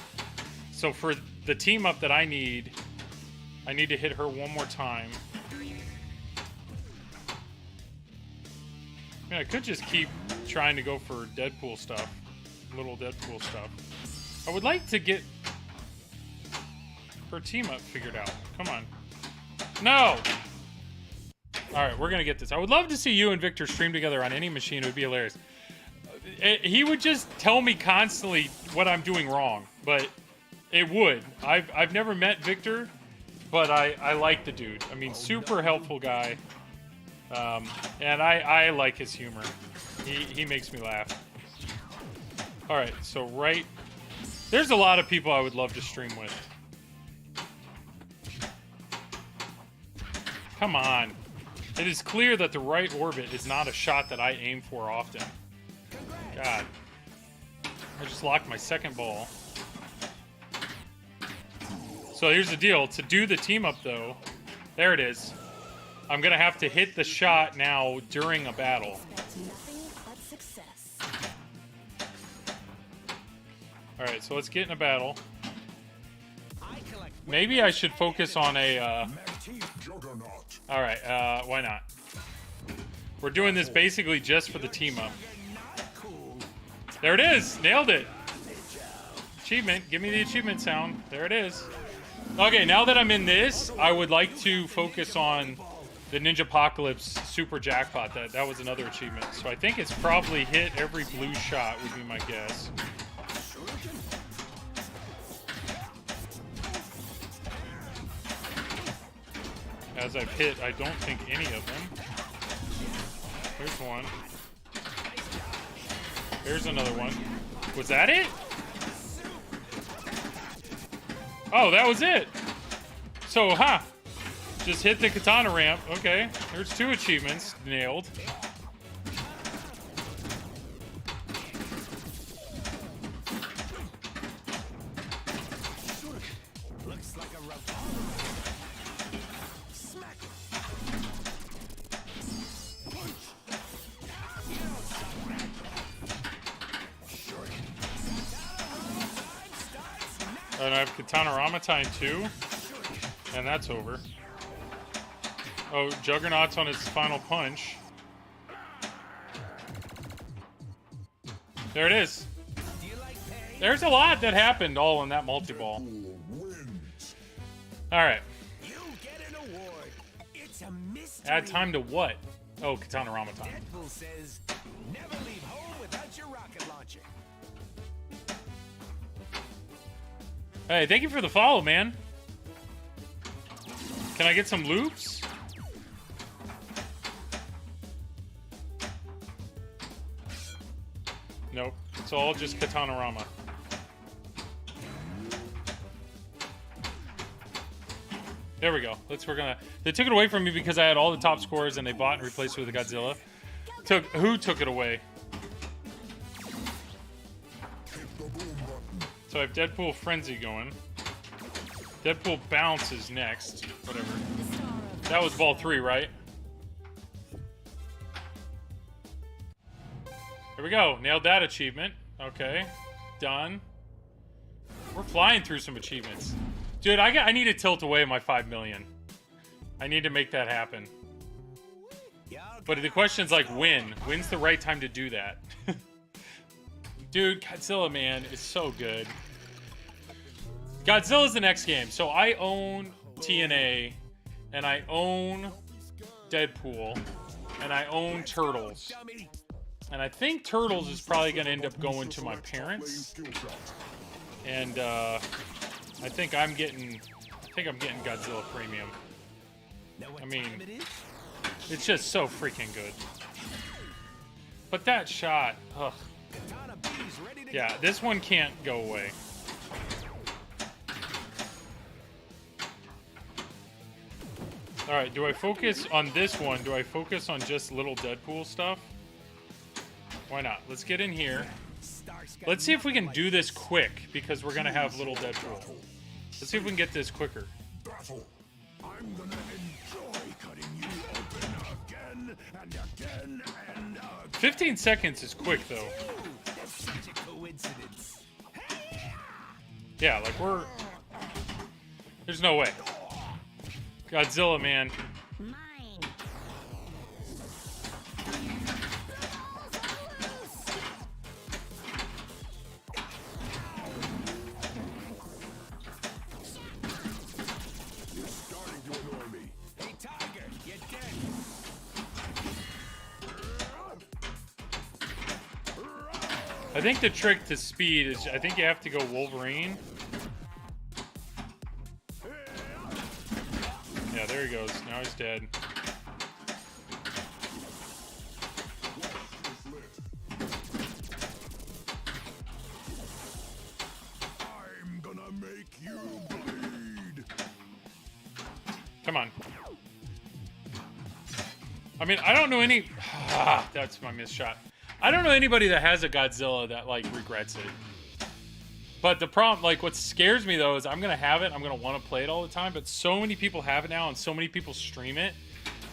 So for the team up that I need to hit her one more time. I mean, I could just keep trying to go for Deadpool stuff. Little Deadpool stuff. I would like to get her team up figured out. Come on. No! Alright, we're gonna get this. I would love to see you and Victor stream together on any machine. It would be hilarious. He would just tell me constantly what I'm doing wrong, but it would. I've never met Victor, but I like the dude. I mean, super helpful guy. And I like his humor. He makes me laugh. Alright, so right... There's a lot of people I would love to stream with. Come on. It is clear that the right orbit is not a shot that I aim for often. God. I just locked my second ball. So here's the deal. To do the team up, though, there it is. I'm going to have to hit the shot now during a battle.
Expect nothing but success.
Alright, so let's get in a battle. Maybe I should focus on a... Alright, why not? We're doing this basically just for the team up. There it is! Nailed it! Achievement. Give me the achievement sound. There it is. Okay, now that I'm in this, I would like to focus on the Ninja Apocalypse Super Jackpot. That was another achievement. So I think it's probably hit every blue shot would be my guess. As I've hit, I don't think any of them. There's one. There's another one. Was that it? Oh, that was it. So, just hit the katana ramp. Okay, there's 2 achievements nailed.
Looks like a revolver. Smack.
And I have Katana time too. And that's over. Oh, Juggernaut's on his final punch. There it is. There's a lot that happened all in that multi-ball. Alright.
You get an award. It's a miss
Add time to what? Oh, Katanorama time.
Deadpool says, never leave home without your rocket launcher.
Hey, thank you for the follow, man. Can I get some loops? Nope. It's all just Katanorama. There we go. We're gonna. They took it away from me because I had all the top scores and they bought and replaced it with a Godzilla. Who took it away? So I have Deadpool Frenzy going. Deadpool Bounce is next. Whatever. That was ball 3, right? Here we go. Nailed that achievement. Okay. Done. We're flying through some achievements. Dude, I need to tilt away my 5 million. I need to make that happen. But the question's like, when? When's the right time to do that? Dude, Godzilla, man, is so good. Godzilla's the next game. So I own TNA, and I own Deadpool, and I own Turtles. And I think Turtles is probably going to end up going to my parents. And I think I'm getting Godzilla Premium. I mean, it's just so freaking good. But that shot, ugh. Yeah, this one can't go away. Alright, do I focus on this one? Do I focus on just little Deadpool stuff? Why not? Let's get in here. Let's see if we can do this quick, because we're going to have little Deadpool. Let's see if we can get this quicker.
I'm gonna enjoy cutting you open again and again and again.
15 seconds is quick, though.
That's such a coincidence.
Yeah, like we're... There's no way. Godzilla, man.
Mine.
You're starting to annoy me.
Hey, Tiger, get dead.
I think the trick to speed is, I think you have to go Wolverine. Yeah, there he goes. Now he's dead.
I'm gonna make you bleed.
Come on. I mean, I don't know any... Ah, that's my missed shot. I don't know anybody that has a Godzilla that, like, regrets it. But the problem, like, what scares me, though, is I'm going to have it. I'm going to want to play it all the time. But so many people have it now, and so many people stream it,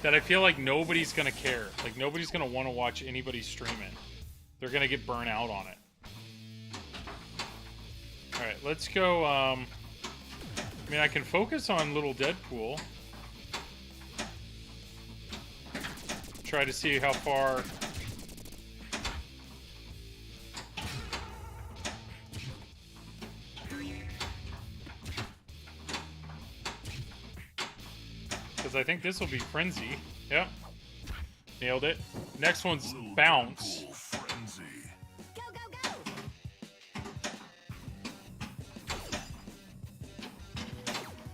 that I feel like nobody's going to care. Like, nobody's going to want to watch anybody stream it. They're going to get burnt out on it. Alright, let's go, I mean, I can focus on little Deadpool. Try to see how far... Because I think this will be Frenzy. Yep. Nailed it. Next one's Bounce.
Frenzy.
Go, go, go.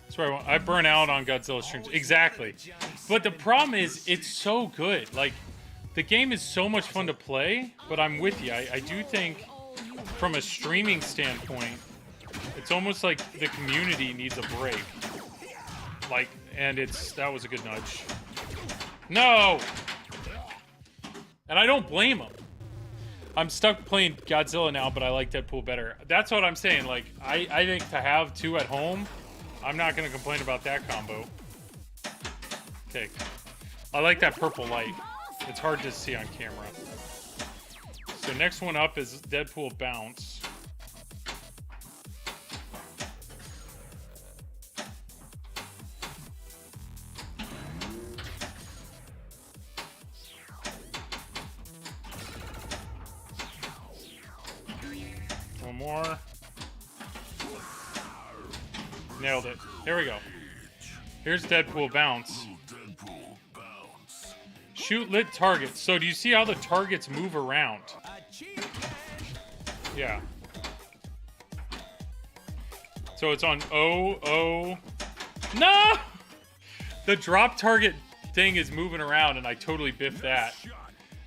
That's where I burn out on Godzilla streams. Exactly. But the problem is, it's so good. Like, the game is so much fun to play, but I'm with you. I do think, from a streaming standpoint, it's almost like the community needs a break. Like, and that was a good nudge. No! And I don't blame him. I'm stuck playing Godzilla now, but I like Deadpool better. That's what I'm saying. Like, I think to have two at home, I'm not going to complain about that combo. Okay. I like that purple light. It's hard to see on camera. So next one up is Deadpool Bounce. One more. Nailed it. Here we go. Here's Deadpool Bounce.
Deadpool bounce.
Shoot lit targets. So do you see how the targets move around? Yeah. So it's on O, O. No! The drop target thing is moving around, and I totally biffed that.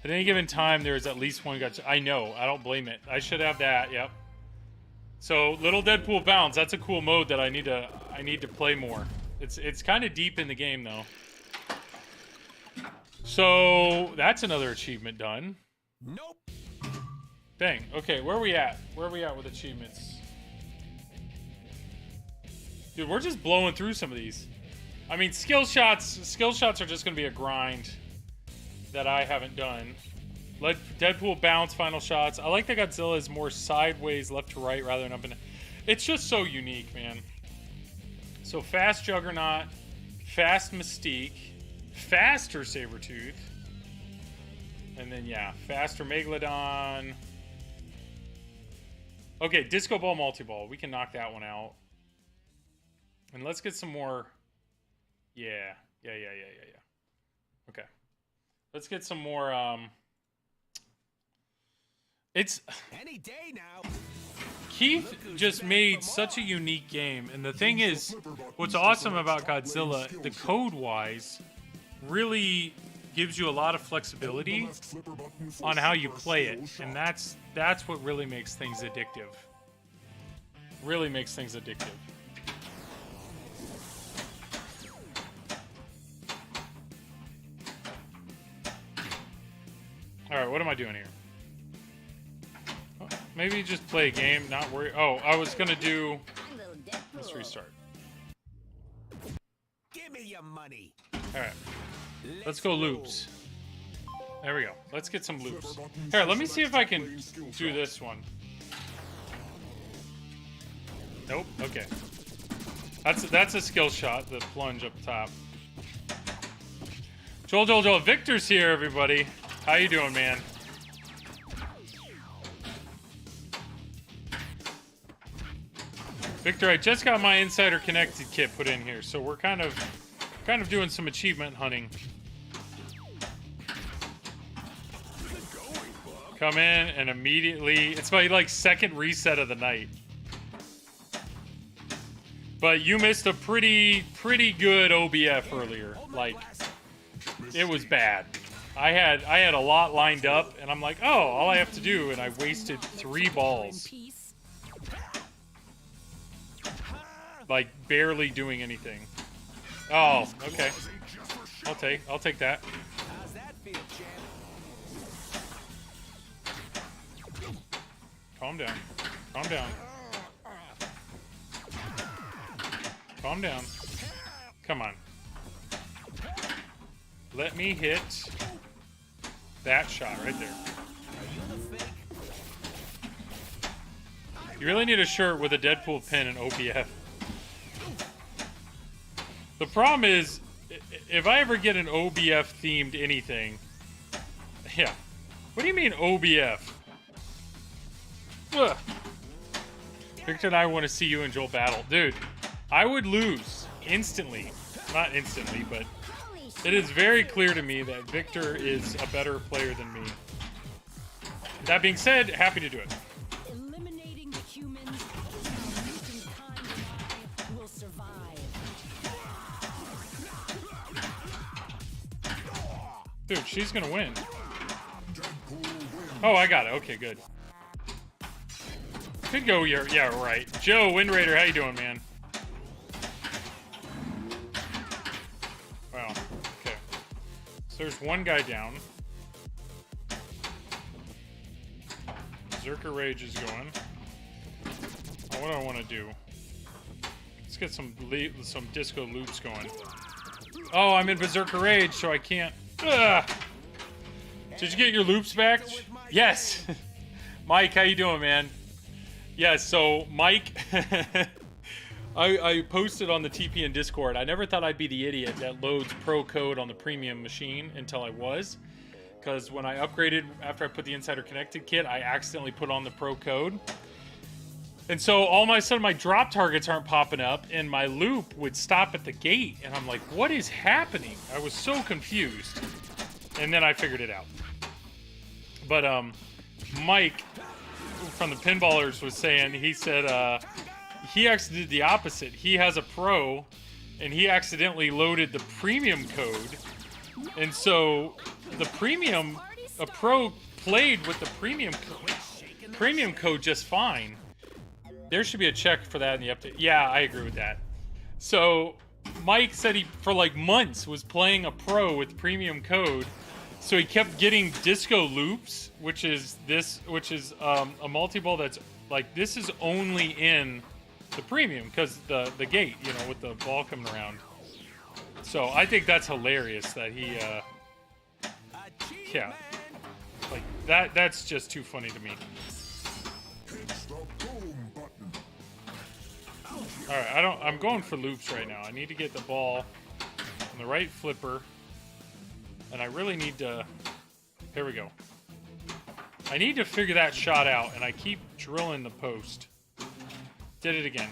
At any given time, there is at least one guy. I know. I don't blame it. I should have that. Yep. So little Deadpool bounce. That's a cool mode that I need to play more. It's kind of deep in the game though. So that's another achievement done.
Nope.
Dang. Okay, where are we at? Where are we at with achievements? Dude, we're just blowing through some of these. I mean, skill shots are just gonna be a grind that I haven't done. Let Deadpool bounce final shots. I like that Godzilla is more sideways, left to right, rather than up and down. It's just so unique, man. So fast Juggernaut, fast Mystique, faster Sabretooth, and then yeah, faster Megalodon. Okay, Disco Ball, Multi-Ball. We can knock that one out. And let's get some more. Yeah. Okay. Let's get some more, It's...
Any day now.
Keith just made such a unique game. And the thing is, what's awesome about Godzilla, the code-wise, really gives you a lot of flexibility on how you play it. And that's what really makes things addictive. Really makes things addictive. Alright, what am I doing here? Oh, maybe just play a game, not worry. Oh, I was gonna do... Let's restart.
Give me your money.
Alright. Let's go loops. There we go. Let's get some loops. Here, let me see if I can do this one. Nope. Okay. That's a skill shot, the plunge up top. Joel. Victor's here, everybody. How you doing, man? Victor, I just got my Insider Connected kit put in here, so we're kind of doing some achievement hunting. Come in and immediately, it's my like second reset of the night. But you missed a pretty good OBF earlier. Like, it was bad. I had a lot lined up, and I'm like, oh, all I have to do, and I wasted 3 balls. Like, barely doing anything. Oh, okay. I'll take that.
How's that feel, champ?
Calm down. Calm down. Calm down. Come on. Let me hit that shot right there. You really need a shirt with a Deadpool pin and OBF. The problem is, if I ever get an OBF themed anything, yeah. What do you mean OBF? Ugh. Victor and I want to see you and Joel battle. Dude, I would lose instantly. Not instantly, but it is very clear to me that Victor is a better player than me. That being said, happy to do it.
Eliminating the humans while making time alive will survive.
Dude, she's gonna win. Oh, I got it. Okay, good. Could go your... Yeah, right. Joe, Wind Raider, how you doing, man? Wow. Okay. So there's one guy down. Berserker Rage is going. Oh, what do I want to do? Let's get some disco loops going. Oh, I'm in Berserker Rage, so I can't... Ugh. Did you get your loops back? Yes. Mike, how you doing, man? Yeah, so Mike, I posted on the TPN Discord. I never thought I'd be the idiot that loads pro code on the premium machine until I was. Because when I upgraded, after I put the Insider Connected kit, I accidentally put on the pro code. And so all of a sudden my drop targets aren't popping up and my loop would stop at the gate. And I'm like, what is happening? I was so confused. And then I figured it out. But Mike from the Pinballers was saying, he said he actually did the opposite. He has a pro, and he accidentally loaded the premium code. And so the premium, a pro played with the premium code just fine. There should be a check for that in the update. Yeah, I agree with that. So Mike said he, for like months, was playing a pro with premium code. So he kept getting disco loops, which is a multi-ball that's like, this is only in the premium because the gate, you know, with the ball coming around. So I think that's hilarious that he, yeah, like that's just too funny to me. All right, I'm going for loops right now. I need to get the ball on the right flipper, and I really need to, here we go. I need to figure that shot out, and I keep drilling the post. Did it again.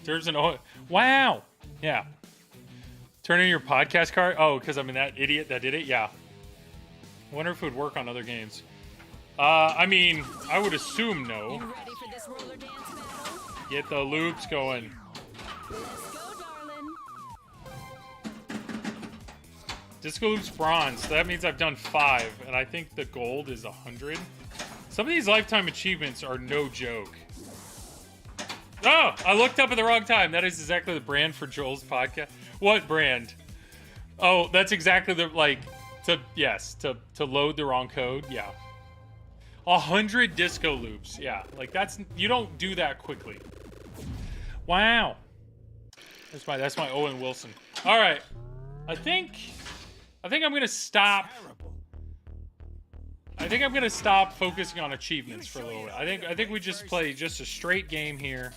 There's an, wow. Yeah. Turn in your podcast card. Oh, because I'm that idiot that did it? Yeah. I wonder if it would work on other games. I mean, I would assume no.
You ready for this roller dance battle?
Get the loops going.
Let's go, darling.
Disco loops bronze. So that means I've done 5, and I think the gold is 100. Some of these lifetime achievements are no joke. Oh, I looked up at the wrong time. That is exactly the brand for Joel's podcast. What brand? Oh, that's exactly the, like, to load the wrong code. Yeah. 100 disco loops. Yeah. Like, that's, you don't do that quickly. Wow. That's my Owen Wilson. All right. I think I'm going to stop. I think I'm going to stop focusing on achievements for a little bit. I think we just play just a straight game here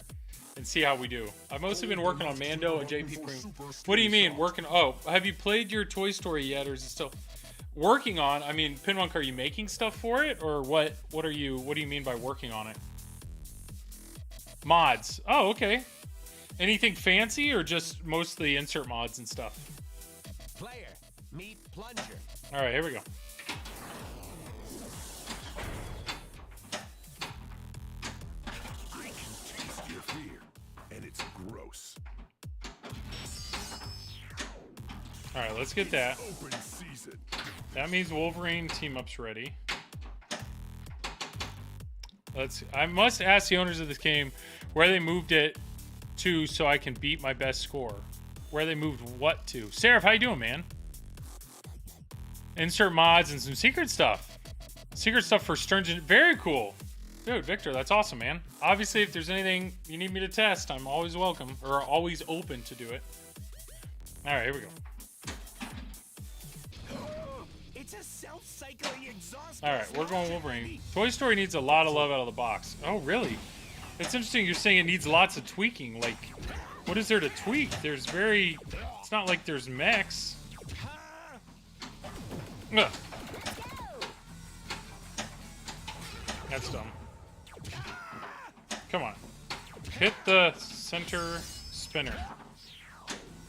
and see how we do. I've mostly been working on Mando and JP Premium. What do you mean working? Oh, have you played your Toy Story yet, or is it still working on? I mean, Pinwonk, are you making stuff for it, or what do you mean by working on it? Mods. Oh, okay. Anything fancy, or just mostly insert mods and stuff?
Player, meet plunger.
All right, here we go.
I can taste your fear, and it's gross.
All right, let's get that.
Open season.
That means Wolverine team-up's ready. I must ask the owners of this game where they moved it to so I can beat my best score. Where they moved what to. Seraph, how you doing, man? Insert mods and some secret stuff. Secret stuff for Stearns. Very cool. Dude, Victor, that's awesome, man. Obviously, if there's anything you need me to test, I'm always welcome, or always open to do it. All right, here we go.
It's a self-cycling exhaust.
All right, we're going Wolverine. Toy Story needs a lot of love out of the box. Oh, really? It's interesting you're saying it needs lots of tweaking. Like, what is there to tweak? There's it's not like there's mechs. Ugh. That's dumb. Come on. Hit the center spinner.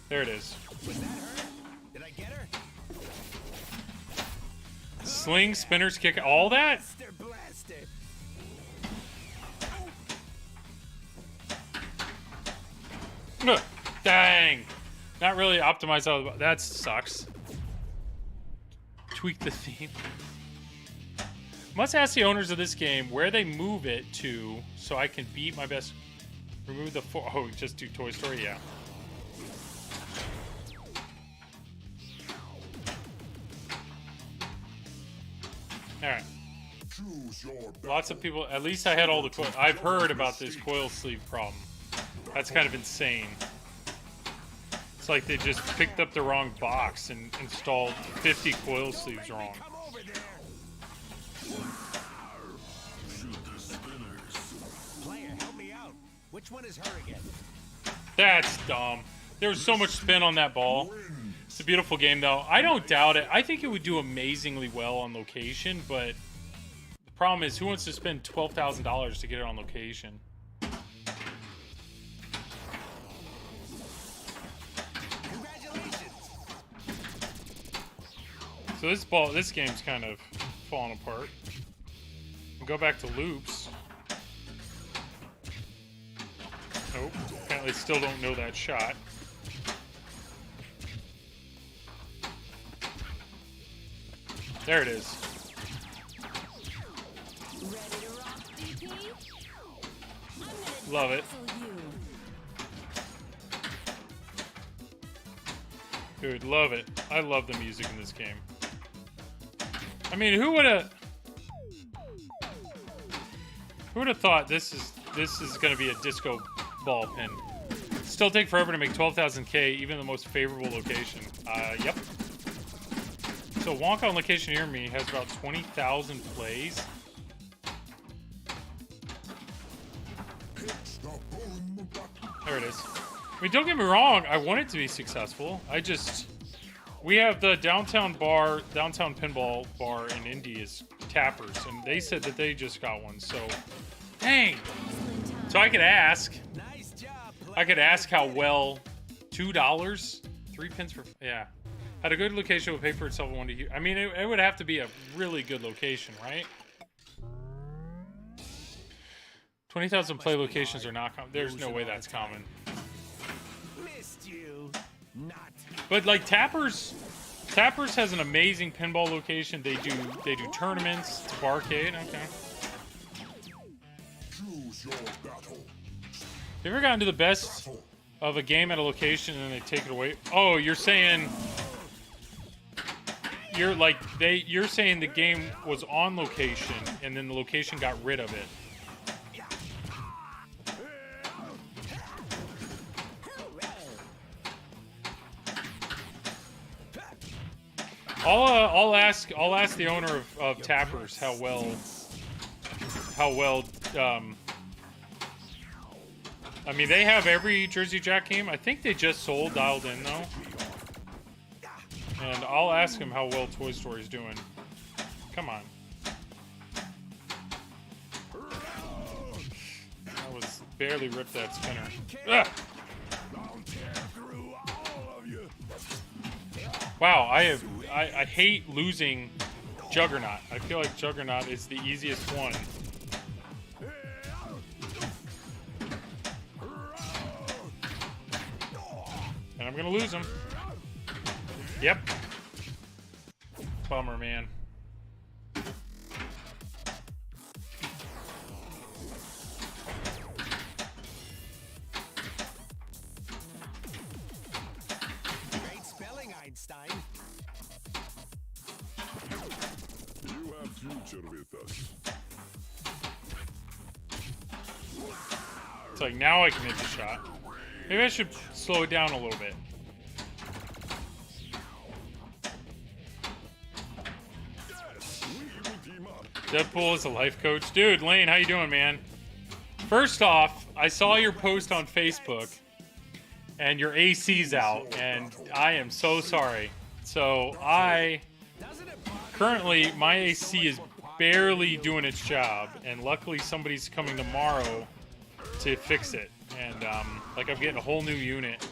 There it is.
Was that her? Did I get her?
Sling, spinners, kick, all that?
Blaster, blaster.
Ugh. Dang. Not really optimized out of the, that sucks. Tweak the theme. Must ask the owners of this game where they move it to so I can beat my best. Remove the oh, just do Toy Story, yeah. Alright. Lots of people, at least I had all the coil. I've heard about this coil sleeve problem. That's kind of insane. It's like they just picked up the wrong box and installed 50 coil sleeves wrong.
Come over there. Player, help me out. Which one is her again?
That's dumb. There was so much spin on that ball. It's a beautiful game, though. I don't doubt it. I think it would do amazingly well on location, but the problem is, who wants to spend $12,000 to get it on location?
Congratulations.
So this game's kind of falling apart. We'll go back to loops. Nope. Apparently still don't know that shot. There it is.
Ready to rock, DP? I'm gonna
Love it.
dazzle you.
Dude, love it. I love the music in this game. I mean, who would have thought this is going to be a disco ball pin? Still take forever to make 12,000K, even the most favorable location. Yep. So Wonka on location near me has about 20,000 plays. There it is. I mean, don't get me wrong. I want it to be successful. We have the downtown pinball bar in Indy is Tappers, and they said that they just got one. So, dang. So I could ask.
Nice job,
I could ask how well. $2, 3 pins for Had a good location would pay for itself. I mean, it would have to be a really good location, right? 20,000 play locations are not common. There's no way that's common.
Missed you. Not.
But like Tappers has an amazing pinball location. They do tournaments. It's a barcade. Okay.
Choose your battle.
You ever gotten to the best of a game at a location and then they take it away? Oh, you're saying the game was on location and then the location got rid of it. I'll ask the owner of Tappers how well I mean, they have every Jersey Jack game. I think they just sold Dialed In though. And I'll ask him how well Toy Story's doing. Come on. I was barely ripped that spinner. Ugh.
I'll tear through all of you.
Wow, I hate losing Juggernaut. I feel like Juggernaut is the easiest one. And I'm gonna lose him. Yep. Bummer, man.
Great spelling, Einstein.
You have future with us.
It's like now I can hit the shot. Maybe I should slow it down a little bit. Deadpool is a life coach. Dude, Lane, how you doing, man? First off, I saw your post on Facebook, and your AC's out, and I am so sorry. So currently, my AC is barely doing its job, and luckily somebody's coming tomorrow to fix it. And like I'm getting a whole new unit,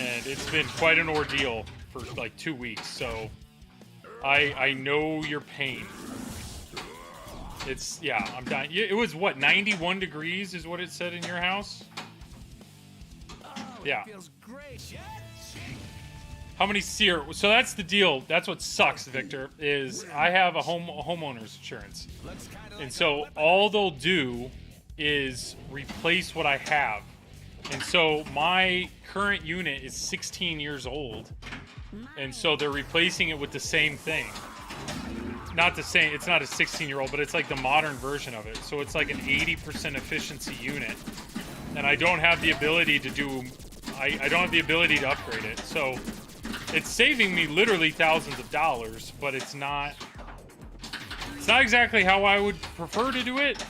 and it's been quite an ordeal for like 2 weeks. So I know your pain. It's I'm dying. It was what 91 degrees is what it said in your house. Yeah.
Feels great.
How many SEER? So that's the deal. That's what sucks, Victor. Is I have a homeowner's insurance, and so all they'll do is replace what I have. And so my current unit is 16 years old, and so they're replacing it with the same thing. Not the same, it's not a 16-year-old, but it's like the modern version of it. So it's like an 80% efficiency unit, and I don't have the ability to do, I don't have the ability to upgrade it. So it's saving me literally thousands of dollars, but it's not exactly how I would prefer to do it.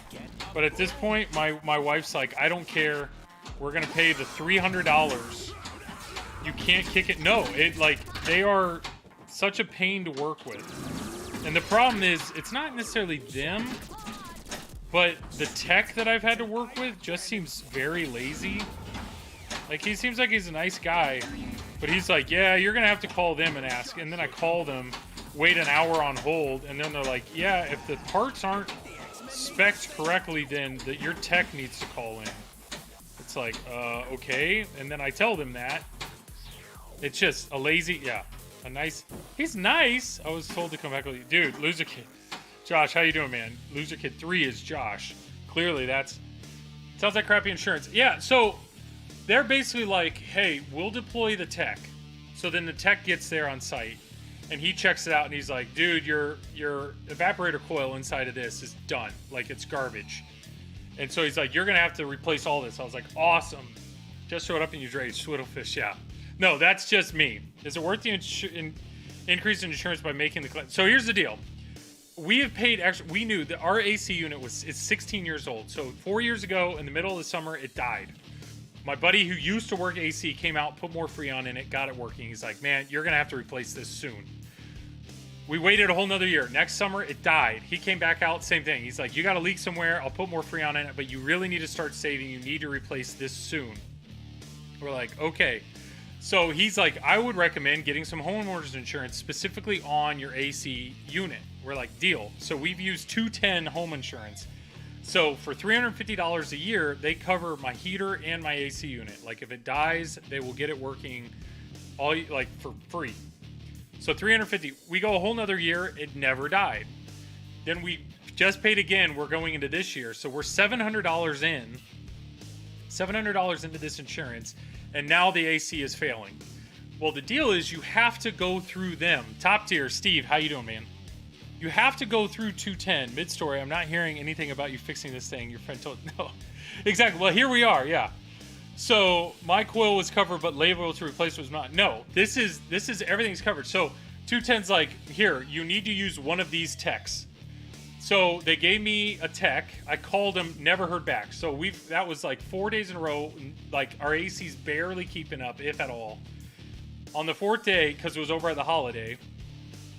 But at this point, my wife's like, I don't care. We're gonna pay the $300. You can't kick it. No, they are such a pain to work with. And the problem is, it's not necessarily them, but the tech that I've had to work with just seems very lazy. Like, he seems like he's a nice guy, but he's like, yeah, you're gonna have to call them and ask. And then I call them, wait an hour on hold, and then they're like, yeah, if the parts aren't spec'd correctly, then your tech needs to call in. It's like, okay. And then I tell them that. It's just a lazy, a nice, he's nice. I was told to come back with you. Dude, Loser Kid. Josh, how you doing, man? Loser Kid 3 is Josh. Clearly, sounds like crappy insurance. Yeah, so they're basically like, hey, we'll deploy the tech. So then the tech gets there on site, and he checks it out, and he's like, dude, your evaporator coil inside of this is done. Like, it's garbage. And so he's like, you're going to have to replace all this. I was like, awesome. Just throw it up in your drain. Swiddlefish, yeah. No, that's just me. Is it worth the increase in insurance by making the claim? So here's the deal. We have paid extra. We knew that our AC unit is 16 years old. So 4 years ago, in the middle of the summer, it died. My buddy who used to work AC came out, put more Freon in it, got it working. He's like, man, you're going to have to replace this soon. We waited a whole nother year. Next summer, it died. He came back out, same thing. He's like, you got a leak somewhere. I'll put more Freon in it, but you really need to start saving. You need to replace this soon. We're like, okay. So he's like, I would recommend getting some homeowners insurance specifically on your AC unit. We're like, deal. So we've used 210 home insurance. So for $350 a year, they cover my heater and my AC unit. Like if it dies, they will get it working for free. So $350. We go a whole nother year, it never died. Then we just paid again. We're going into this year. So we're $700 into this insurance, and now the AC is failing. Well, the deal is you have to go through them. Top tier, Steve, how you doing, man? You have to go through 210. Mid-story, I'm not hearing anything about you fixing this thing. Your friend told... No. Exactly. Well, here we are, yeah. So my coil was covered, but label to replace was not. No, this is everything's covered. So 210's like, here, you need to use one of these techs. So they gave me a tech. I called him, never heard back. So that was like 4 days in a row. Like our AC's barely keeping up, if at all. On the fourth day, because it was over at the holiday,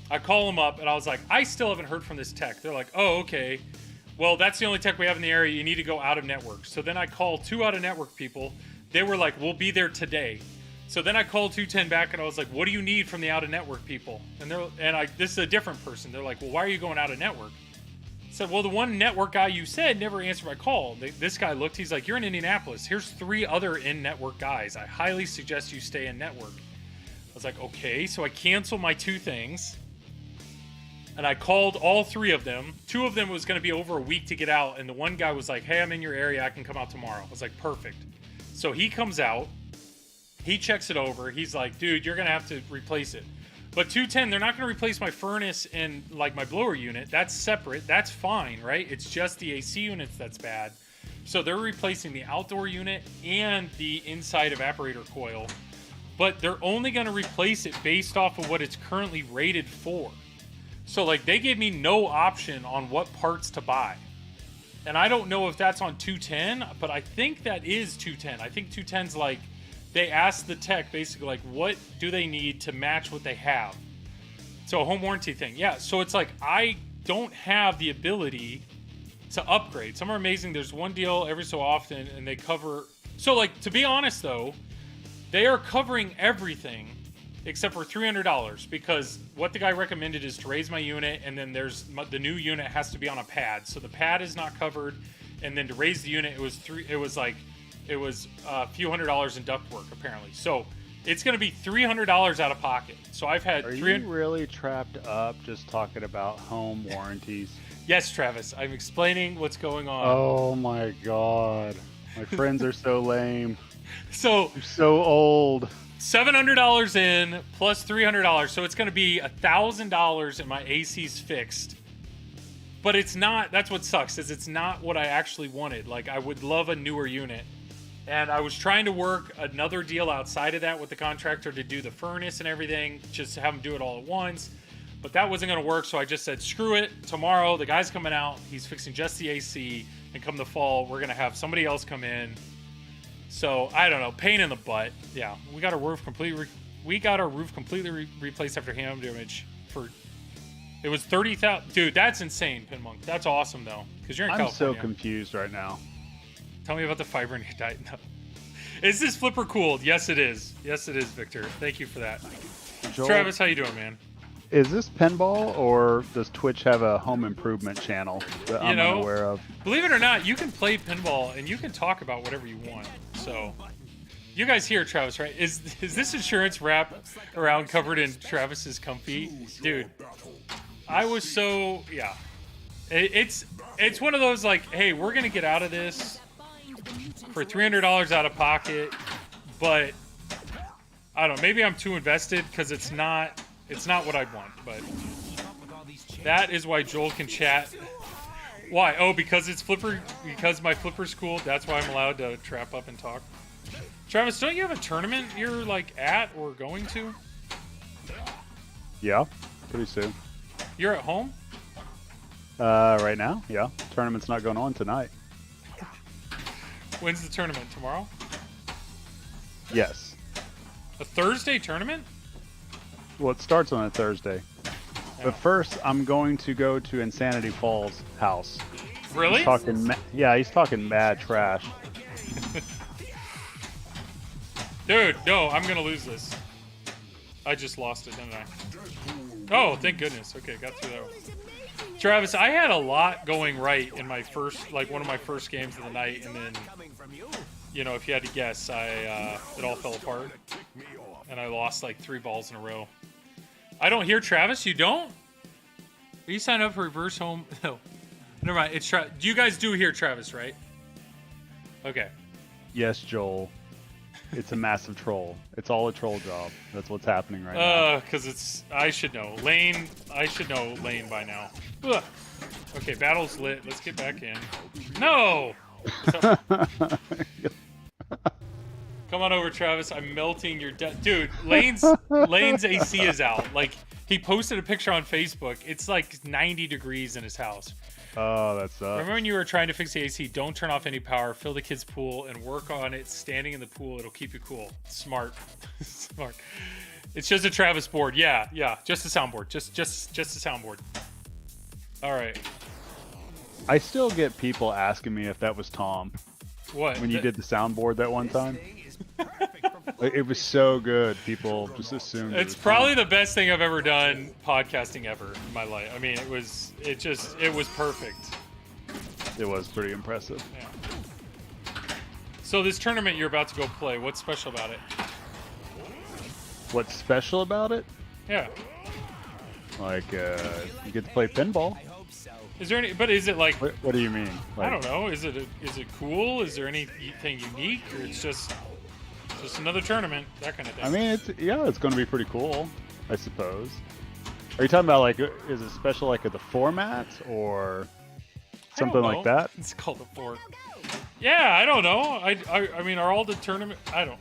I call them up and I was like, I still haven't heard from this tech. They're like, oh, okay. Well, that's the only tech we have in the area. You need to go out of network. So then I called 2 out of network people. They were like, we'll be there today. So then I called 210 back and I was like, what do you need from the out of network people? And this is a different person. They're like, well, why are you going out of network? I said, well, the one network guy you said never answered my call. This guy looked, he's like, you're in Indianapolis. Here's 3 other in-network guys. I highly suggest you stay in network. I was like, okay. So I canceled my 2 things. And I called all 3 of them. 2 of them was going to be over a week to get out. And the one guy was like, hey, I'm in your area. I can come out tomorrow. I was like, perfect. So he comes out. He checks it over. He's like, dude, you're going to have to replace it. But 210, they're not going to replace my furnace and like my blower unit. That's separate. That's fine, right? It's just the AC units that's bad. So they're replacing the outdoor unit and the inside evaporator coil. But they're only going to replace it based off of what it's currently rated for. So, like, they gave me no option on what parts to buy. And I don't know if that's on 210, but I think that is 210. I think 210's like, they asked the tech basically, like, what do they need to match what they have? So, a home warranty thing. Yeah, so it's like, I don't have the ability to upgrade. Some are amazing. There's one deal every so often, and they cover... So, like, to be honest, though, they are covering everything except for $300, because what the guy recommended is to raise my unit, and then the new unit has to be on a pad. So the pad is not covered, and then to raise the unit, it was a few $100s in ductwork apparently. So it's going to be $300 out of pocket. So I've had. Are
you really trapped up just talking about home warranties?
Yes, Travis. I'm explaining what's going on.
Oh my God, my friends are so lame.
So
you're so old.
$700 in plus $300, so it's going to be $1,000 and my AC's fixed. But it's not. That's what sucks, is it's not what I actually wanted. Like, I would love a newer unit, and I was trying to work another deal outside of that with the contractor to do the furnace and everything, just to have them do it all at once. But that wasn't going to work, so I just said, screw it. Tomorrow, the guy's coming out. He's fixing just the AC, and come the fall, we're going to have somebody else come in. So, I don't know. Pain in the butt. Yeah, we got our roof completely replaced after ham damage for... It was $30,000. Dude, that's insane, Pinmonk. That's awesome, though, because you're in California.
I'm so confused right now.
Tell me about the fiber in your diet. No. Is this flipper cooled? Yes, it is. Yes, it is, Victor. Thank you for that.
Joel,
Travis, how you doing, man?
Is this pinball, or does Twitch have a home improvement channel that I'm unaware of?
Believe it or not, you can play pinball and you can talk about whatever you want. So, you guys hear Travis, right? Is this insurance wrap around covered in Travis's comfy? Dude, I was so, yeah. It's one of those like, hey, we're going to get out of this for $300 out of pocket, but I don't know, maybe I'm too invested because it's not what I'd want, but that is why Joel can chat. Why? Oh, because my Flipper's cool. That's why I'm allowed to trap up and talk. Travis, don't you have a tournament you're like at or going to?
Yeah, pretty soon.
You're at home?
Right now, yeah. Tournament's not going on tonight.
When's the tournament? Tomorrow?
Yes.
A Thursday tournament?
Well, it starts on a Thursday. But first, I'm going to go to Insanity Falls' house.
Really?
He's talking mad trash.
Dude, no, I'm gonna lose this. I just lost it, didn't I? Oh, thank goodness. Okay, got through that one. Travis, I had a lot going right in my first, like one of my first games of the night, and then, you know, if you had to guess, it all fell apart, and I lost like 3 balls in a row. I don't hear Travis. You don't? Are you signed up for reverse home? No, never mind. It's you guys do hear Travis, right? Okay.
Yes, Joel. It's a massive troll. It's all a troll job. That's what's happening right now.
Because I should know. I should know Lane by now. Ugh. Okay, battle's lit. Let's get back in. No! Come on over, Travis. I'm melting your dude, Lane's AC is out. Like, he posted a picture on Facebook. It's like 90 degrees in his house.
Oh, that sucks.
Remember when you were trying to fix the AC? Don't turn off any power. Fill the kids' pool and work on it standing in the pool. It'll keep you cool. Smart. Smart. It's just a Travis board. Yeah. Just a soundboard. Just a soundboard. All right.
I still get people asking me if that was Tom.
What?
When you did the soundboard that one time? It was so good. People just assumed
it's probably the best thing I've ever done podcasting ever in my life. I mean, it was perfect.
It was pretty impressive.
Yeah. So this tournament you're about to go play, what's special about it?
What's special about it?
Yeah.
Like, you get to play pinball.
Is there any? But is it like?
What do you mean? Like,
I don't know. Is it cool? Is there anything unique, or it's just another tournament, that kind of thing?
I mean, it's going to be pretty cool, I suppose. Are you talking about like, is it special like at the format or something like that?
It's called a fork. Yeah, I don't know. I mean, are all the tournament? I don't.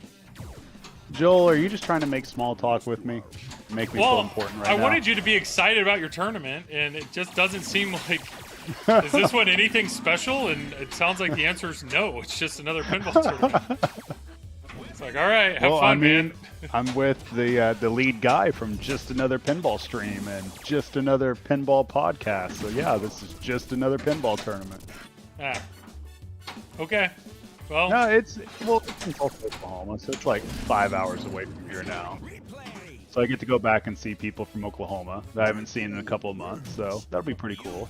Joel, are you just trying to make small talk with me? Make me feel important right now?
I wanted you to be excited about your tournament, and it just doesn't seem like... Is this one anything special? And it sounds like the answer is no. It's just another pinball tournament. It's like, all right, have fun, man.
I'm with the lead guy from Just Another Pinball Stream and Just Another Pinball Podcast. So yeah, this is just another pinball tournament.
Ah. Okay. Well,
no, it's in Tulsa, Oklahoma, so it's like 5 hours away from here now. So I get to go back and see people from Oklahoma that I haven't seen in a couple of months. So that'll be pretty cool.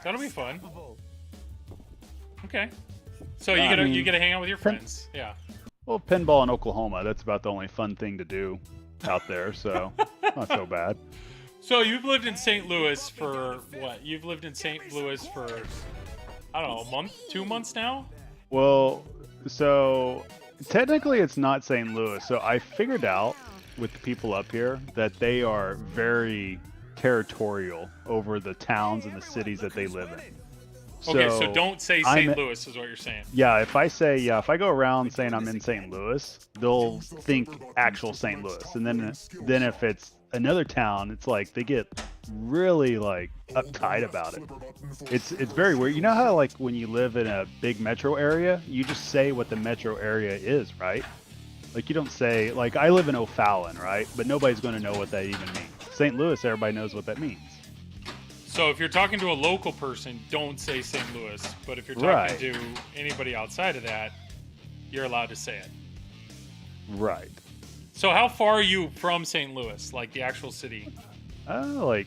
That'll be fun. Okay. So you get to hang out with your friends. Yeah.
Well, pinball in Oklahoma, that's about the only fun thing to do out there. So not so bad.
So you've lived in St. Louis for what? You've lived in St. Louis for, I don't know, a month, 2 months now?
Well, so technically it's not St. Louis. So I figured out with the people up here that they are very territorial over the towns and the cities that they live in.
Okay, so don't say St. Louis is what you're saying.
Yeah, if I go around saying I'm in St. Louis, they'll think actual St. Louis. And then if it's another town, it's like they get really like uptight about it. It's very weird. You know how like when you live in a big metro area, you just say what the metro area is, right? Like you don't say like I live in O'Fallon, right? But nobody's going to know what that even means. St. Louis, everybody knows what that means.
So if you're talking to a local person, don't say St. Louis. But if you're talking to anybody outside of that, you're allowed to say it.
Right.
So how far are you from St. Louis, like the actual city?
Like,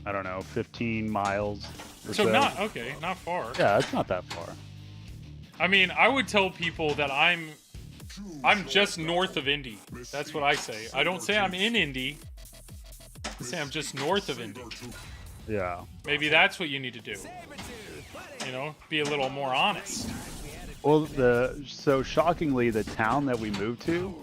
I don't know, 15 miles or so.
So not okay, not far.
Yeah, it's not that far.
I mean, I would tell people that I'm just north of Indy. That's what I say. I don't say I'm in Indy. I say I'm just north of Indy.
Yeah.
Maybe that's what you need to do. You know, be a little more honest.
Well, so shockingly, the town that we moved to,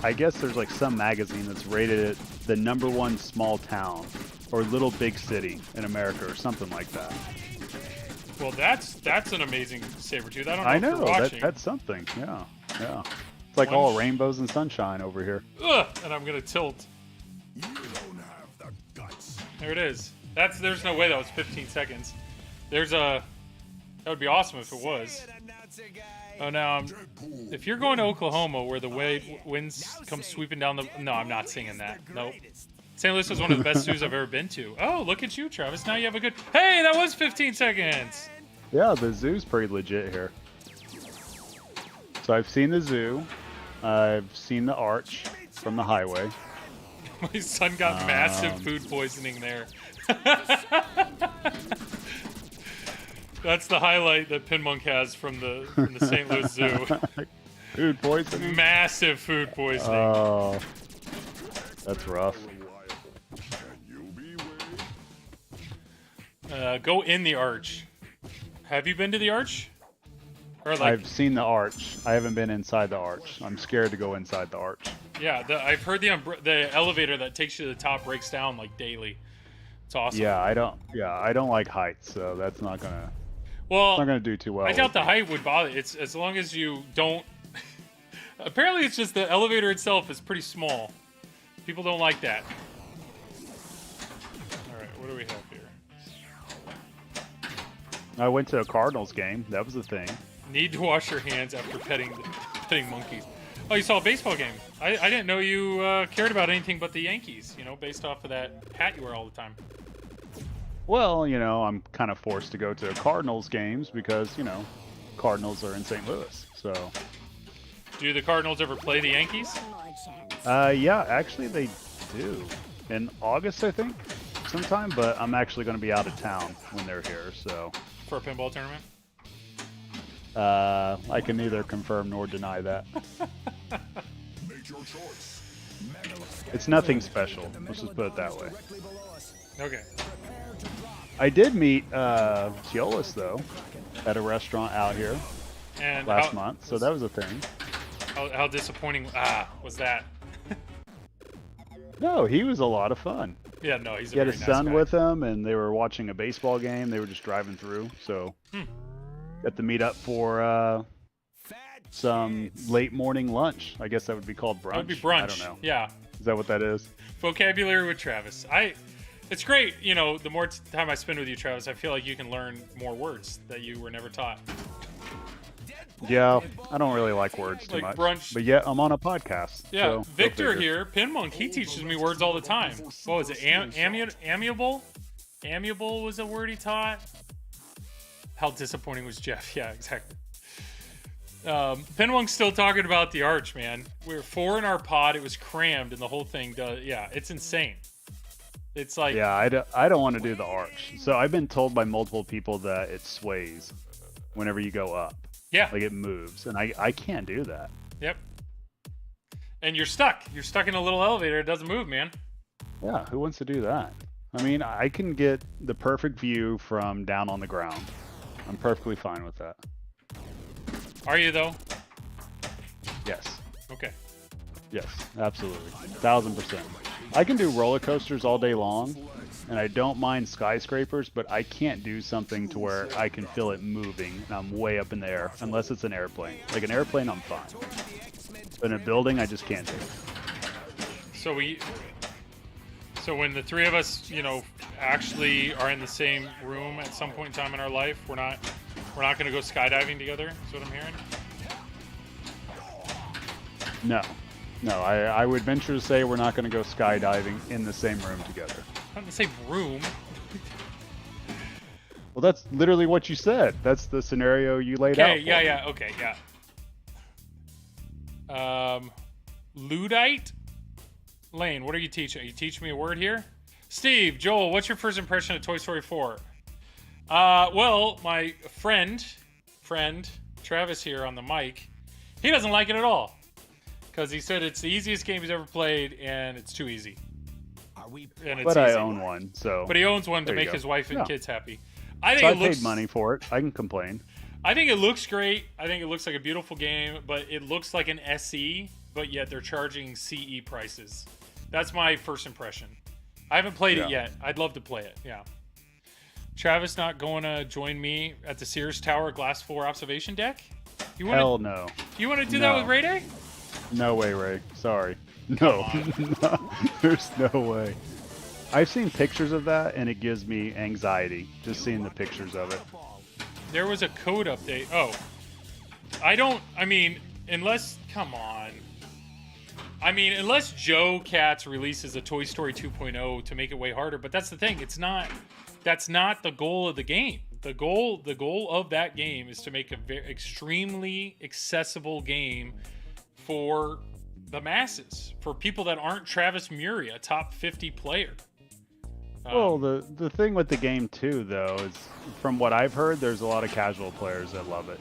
I guess there's like some magazine that's rated it the #1 small town or little big city in America or something like that.
Well, that's an amazing Sabretooth. I don't know
I
if you're
know,
watching.
that's something. Yeah. It's like all rainbows and sunshine over here.
Ugh, and I'm gonna tilt.
You don't have the guts.
There it is. There's no way that was 15 seconds. That would be awesome if it was. Oh, now if you're going to Oklahoma where the winds come sweeping down the... No, I'm not singing that. Nope. St. Louis is one of the best zoos I've ever been to. Oh, look at you, Travis. Now you have a good... Hey, that was 15 seconds.
Yeah, the zoo's pretty legit here. So I've seen the zoo. I've seen the arch from the highway.
My son got massive food poisoning there. That's the highlight that Pinmonk has from the St. Louis Zoo.
Food poisoning?
Massive food poisoning.
Oh, that's rough.
Go in the arch. Have you been to the arch? Or like,
I've seen the arch. I haven't been inside the arch. I'm scared to go inside the arch.
yeah, I've heard the elevator that takes you to the top breaks down like daily. It's awesome.
Yeah, I don't like heights, so that's not gonna do too well.
I doubt the height would bother. It's as long as you don't. Apparently, it's just the elevator itself is pretty small. People don't like that. All right, what do we have here?
I went to a Cardinals game. That was a thing.
Need to wash your hands after petting monkeys. Oh, you saw a baseball game. I didn't know you cared about anything but the Yankees. You know, based off of that hat you wear all the time.
Well, I'm kind of forced to go to Cardinals games because, Cardinals are in St. Louis. So,
do the Cardinals ever play the Yankees?
yeah, actually they do. In August, I think, sometime, but I'm actually going to be out of town when they're here, so.
For a pinball tournament?
I can neither confirm nor deny that.
Make your choice.
It's nothing special. Let's just put it that way.
Okay.
I did meet Teolis, though, at a restaurant out here
And
last month, so that was a thing.
How disappointing was that?
No, he was a lot of fun.
Yeah, no, he's a
He had
very
his
nice
son
guy.
with him, and they were watching a baseball game. They were just driving through, so got to meet up for some late morning lunch. I guess that would be called brunch.
That would be brunch.
I don't know.
Yeah.
Is that what that is?
Vocabulary with Travis. It's great, the more time I spend with you, Travis, I feel like you can learn more words that you were never taught.
Yeah, I don't really like words too
Like
much.
brunch.
But yet, I'm on a podcast.
Yeah,
so go
Victor
figure.
here, Pinmonk, he teaches me words all the time. What was it? Amiable? Amiable was a word he taught. How disappointing was Jeff? Yeah, exactly. Pinmonk's still talking about the arch, man. We were 4 in our pod. It was crammed, and the whole thing does. Yeah, it's insane. It's like...
Yeah, I don't want to do the arch. So I've been told by multiple people that it sways whenever you go up.
Yeah.
Like it moves, and I can't do that.
Yep. And you're stuck. You're stuck in a little elevator. It doesn't move, man.
Yeah, who wants to do that? I mean, I can get the perfect view from down on the ground. I'm perfectly fine with that.
Are you, though?
Yes.
Okay.
Yes, absolutely. 1000%. I can do roller coasters all day long, and I don't mind skyscrapers, but I can't do something to where I can feel it moving and I'm way up in the air, unless it's an airplane. Like an airplane, I'm fine. But in a building, I just can't do it.
So when the three of us, actually are in the same room at some point in time in our life, we're not going to go skydiving together. Is what I'm hearing.
No, I would venture to say we're not going to go skydiving in the same room together.
Not in the same room.
Well, that's literally what you said. That's the scenario you laid out.
Okay. Yeah. Okay. Yeah. Luddite. Lane, what are you teaching? Are you teaching me a word here? Steve, Joel, what's your first impression of Toy Story 4? Well, my friend Travis here on the mic, he doesn't like it at all because he said it's the easiest game he's ever played and it's too easy. And it's
But I
easy.
own one, so.
But he owns one to
There you
make
go.
his wife and
Yeah.
kids happy. I think
So I
it looks.
paid money for it. I can complain.
I think it looks great. I think it looks like a beautiful game, but it looks like an SE, but yet they're charging CE prices. That's my first impression. I haven't played it
Yeah.
yet. I'd love to play it. Yeah. Travis not going to join me at the Sears Tower Glass 4 observation deck? You wanna,
Hell no.
You want to do that
No.
with Ray Day?
No way, Ray. Sorry. No. There's no way. I've seen pictures of that, and it gives me anxiety just seeing the pictures of it.
There was a code update. Oh. I mean, unless, come on. I mean, unless Joe Katz releases a Toy Story 2.0 to make it way harder, but that's the thing. That's not the goal of the game. The goal of that game is to make a very extremely accessible game for the masses, for people that aren't Travis Murray, a top 50 player.
Well, the thing with the game too, though, is from what I've heard, there's a lot of casual players that love it.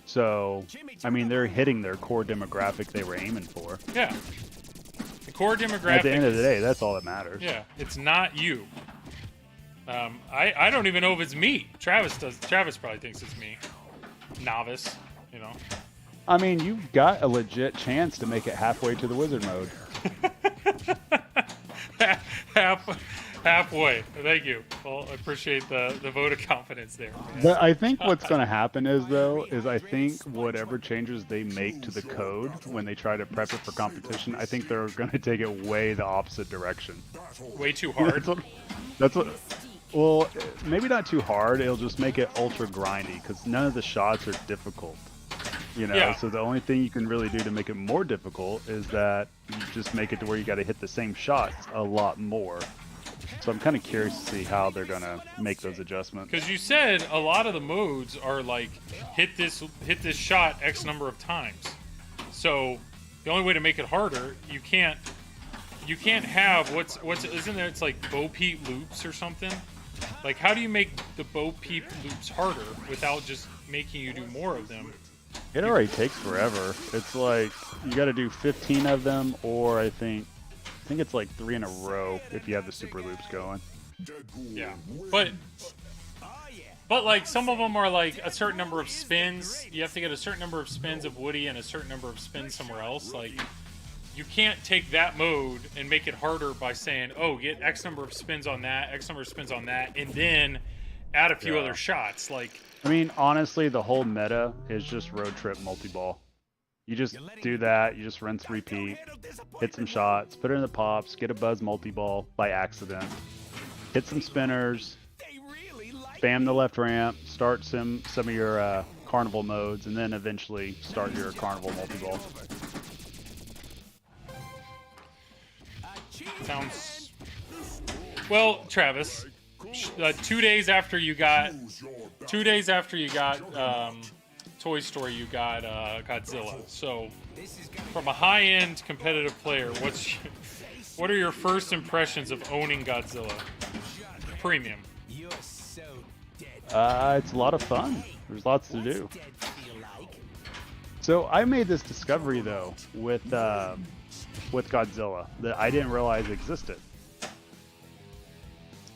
So, I mean, they're hitting their core demographic they were aiming for.
Yeah. The core demographic.
At the end of the day, that's all that matters.
Yeah, it's not you. I don't even know if it's me. Travis does. Travis probably thinks it's me. Novice, you know.
I mean, you've got a legit chance to make it halfway to the wizard mode.
Halfway. Thank you. Well, I appreciate the vote of confidence there.
But I think what's going to happen is I think whatever changes they make to the code when they try to prep it for competition, I think they're going to take it way the opposite direction.
Way too hard.
That's what. Well, maybe not too hard. It'll just make it ultra grindy because none of the shots are difficult. You know,
Yeah.
so the only thing you can really do to make it more difficult is that you just make it to where you got to hit the same shots a lot more. So I'm kind of curious to see how they're gonna make those adjustments.
Because you said a lot of the modes are like hit this shot X number of times. So the only way to make it harder, you can't have what's isn't there? It's like Bo Peep loops or something. Like how do you make the Bo Peep loops harder without just making you do more of them?
It already takes forever. It's like you got to do 15 of them, or I think it's like 3 in a row if you have the super loops going.
Yeah, but like some of them are like a certain number of spins. You have to get a certain number of spins of Woody and a certain number of spins somewhere else. Like you can't take that mode and make it harder by saying, "Oh, get X number of spins on that, X number of spins on that," and then add a few other shots. Like
I mean, honestly, the whole meta is just road trip multi-ball. You just do that. You just rinse, repeat, hit some shots, put it in the pops, get a buzz multi-ball by accident, hit some spinners, spam the left ramp, start some of your carnival modes, and then eventually start your carnival multi-ball.
sounds well, Travis. 2 days after you got Toy Story, you got Godzilla. So, from a high-end competitive player, what are your first impressions of owning Godzilla Premium?
It's a lot of fun. There's lots to do. So I made this discovery though with Godzilla that I didn't realize existed.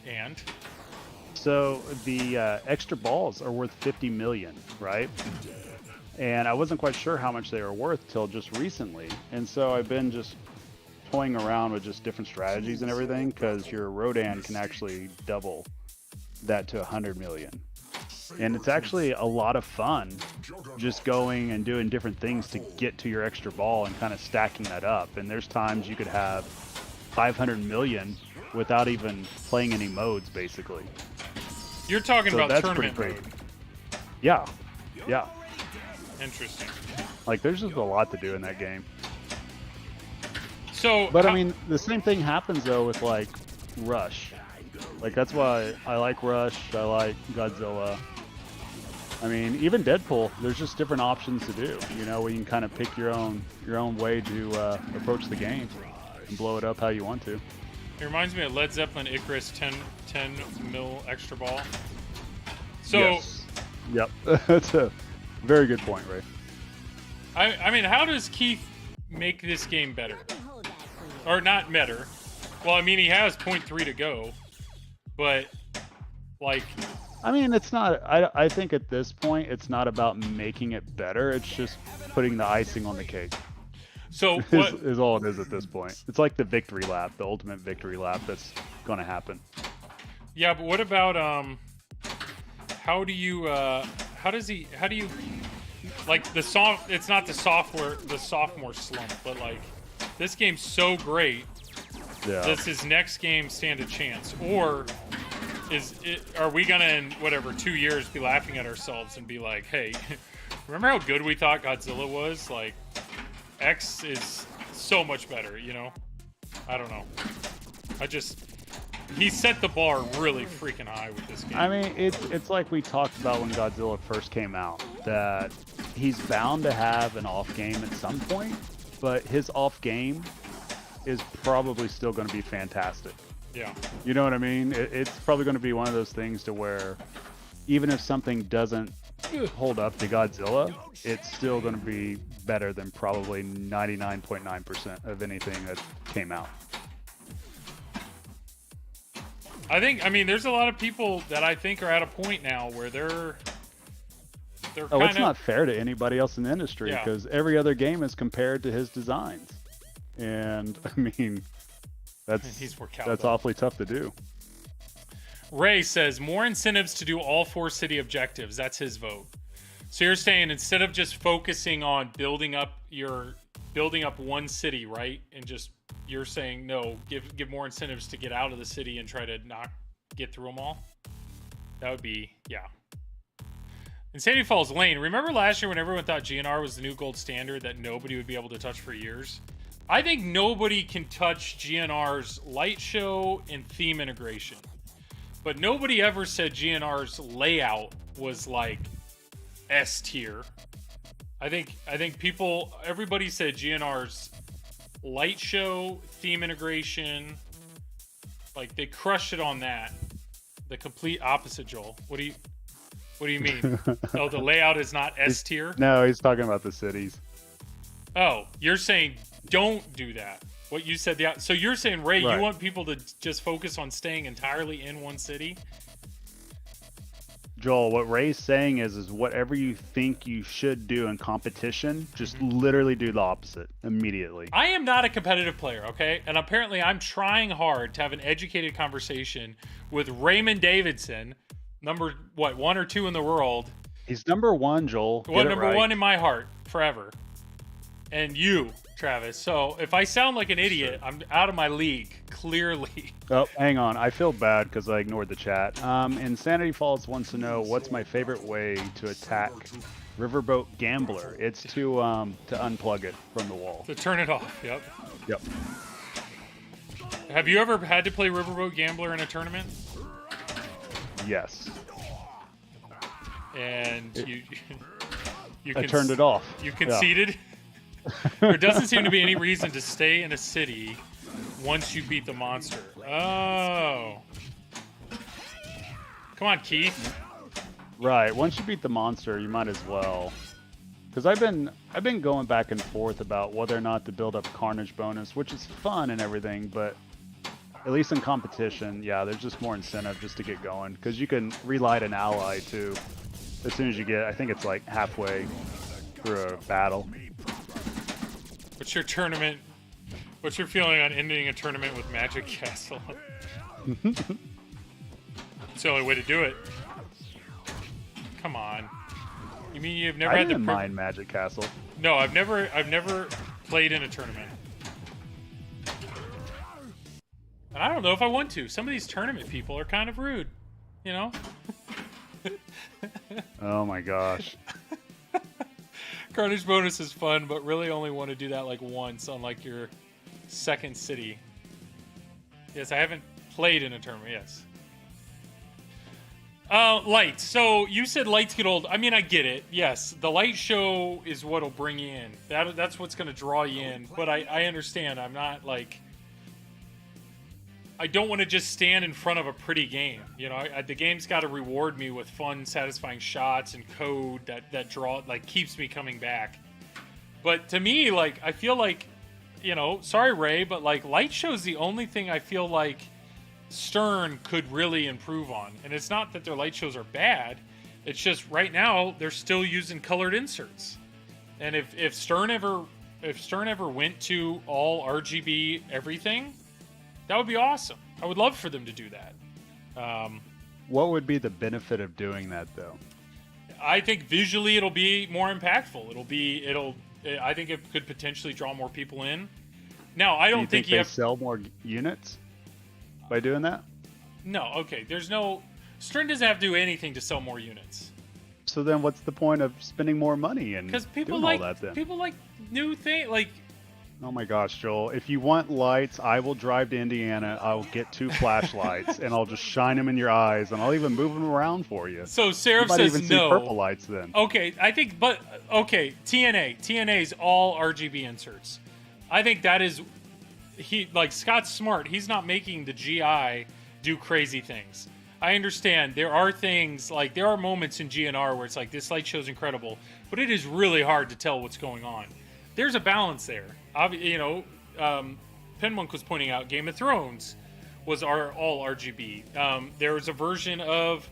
And
So the extra balls are worth 50 million, right? And I wasn't quite sure how much they were worth till just recently. And so I've been just toying around with just different strategies and everything because your Rodan can actually double that to 100 million. And it's actually a lot of fun just going and doing different things to get to your extra ball and kind of stacking that up. And there's times you could have 500 million without even playing any modes, basically.
you're talking
So
about
that's
tournament
pretty
mode.
crazy. Yeah.
Interesting.
Like, there's just a lot to do in that game.
So,
But I mean, the same thing happens though with like Rush. Like that's why I like Rush. I like Godzilla. I mean, even Deadpool. There's just different options to do. You know, where you can kind of pick your own way to approach the game and blow it up how you want to.
It reminds me of Led Zeppelin Icarus 10 mil extra ball. So,
yes. Yep. That's a very good point, Ray.
I mean, how does Keith make this game better?
Hold that for you.
Or not better. Well, I mean, he has 0.3 to go. But, like...
I mean, it's not. I think at this point, it's not about making it better. It's just putting the icing on the cake.
So, what...
is all it is at this point. It's like the victory lap, the ultimate victory lap that's going to happen.
Yeah, but what about, how do you, like, it's not the sophomore slump, but, like, this game's so great,
Yeah.
does his next game stand a chance? Or are we gonna, in, whatever, 2 years, be laughing at ourselves and be like, hey, remember how good we thought Godzilla was? Like, X is so much better, you know? I don't know. He set the bar really freaking high with this game.
I mean, it's like we talked about when Godzilla first came out, that he's bound to have an off game at some point, but his off game is probably still going to be fantastic.
Yeah.
You know what I mean? It's probably going to be one of those things to where even if something doesn't hold up to Godzilla, it's still going to be better than probably 99.9% of anything that came out.
I mean, there's a lot of people that I think are at a point now where they're
Oh,
kind
it's not fair to anybody else in the industry
Yeah.
because every other game is compared to his designs. And, I mean,
He's more
that's
cowbell.
awfully tough to do.
Ray says more incentives to do all 4 city objectives. That's his vote. So you're saying instead of just focusing on building up one city, right? And just you're saying no, give more incentives to get out of the city and try to get through them all. That would be Insanity Falls Lane. Remember last year when everyone thought GNR was the new gold standard that nobody would be able to touch for years? I think nobody can touch GNR's light show and theme integration. But nobody ever said GNR's layout was like S tier. I think everybody said GNR's light show, theme integration, like they crushed it on that. The complete opposite, Joel. What do you mean? Oh, the layout is not S tier?
No, he's talking about the cities.
Oh, you're saying don't do that. What you said, so you're saying, Ray,
Right.
you want people to just focus on staying entirely in one city?
Joel, what Ray's saying is whatever you think you should do in competition, just literally do the opposite immediately.
I am not a competitive player, okay? And apparently I'm trying hard to have an educated conversation with Raymond Davidson, number, 1 or 2 in the world.
He's number 1, Joel. Get it
Number
right.
1 in my heart, forever. And you, Travis. So if I sound like an idiot, I'm out of my league, clearly.
Oh, hang on. I feel bad because I ignored the chat. Insanity Falls wants to know what's my favorite way to attack Riverboat Gambler. It's to unplug it from the wall.
To turn it off, yep.
Yep.
Have you ever had to play Riverboat Gambler in a tournament?
Yes.
And you
I turned it off.
You
Yeah.
conceded? There doesn't seem to be any reason to stay in a city once you beat the monster. Oh. Come on, Keith.
Right. Once you beat the monster, you might as well. Because I've been going back and forth about whether or not to build up Carnage bonus, which is fun and everything, but at least in competition, yeah, there's just more incentive just to get going. Because you can relight an ally too. As soon as you get, I think it's like halfway through a battle.
What's your feeling on ending a tournament with Magic Castle? It's the only way to do it. Come on. You mean you've never
I
had
didn't
the
mind Magic Castle.
No, I've never played in a tournament. And I don't know if I want to. Some of these tournament people are kind of rude, you know?
Oh my gosh.
Carnage bonus is fun, but really only want to do that like once on like your second city. Yes, I haven't played in a tournament, yes. Lights. So you said lights get old. I mean, I get it. Yes, the light show is what'll bring you in. That's what's going to draw you in. But I understand. I'm not like... I don't want to just stand in front of a pretty game. You know, the game's got to reward me with fun, satisfying shots and code that draw, like, keeps me coming back. But to me, like, I feel like, you know, sorry, Ray, but, like, light show's the only thing I feel like Stern could really improve on. And it's not that their light shows are bad. It's just right now they're still using colored inserts. And if Stern ever went to all RGB everything, that would be awesome. I would love for them to do that.
What would be the benefit of doing that, though?
I think visually it'll be more impactful. I think it could potentially draw more people in. Now, I don't think you
they
have
sell more units by doing that.
No, okay. Stern doesn't have to do anything to sell more units.
So then, what's the point of spending more money and
Because people
doing
like
all that then?
people like new things. Like,
Oh my gosh, Joel! If you want lights, I will drive to Indiana. I'll get 2 flashlights and I'll just shine them in your eyes, and I'll even move them around for you.
so Seraph
You might
says
even see
no.
purple lights then.
Okay, I think, but okay, TNA's all RGB inserts. I think that is Scott's smart. He's not making the GI do crazy things. I understand there are things like there are moments in GNR where it's like this light show's incredible, but it is really hard to tell what's going on. There's a balance there. You know, Penmonk was pointing out Game of Thrones was all RGB. There was a version of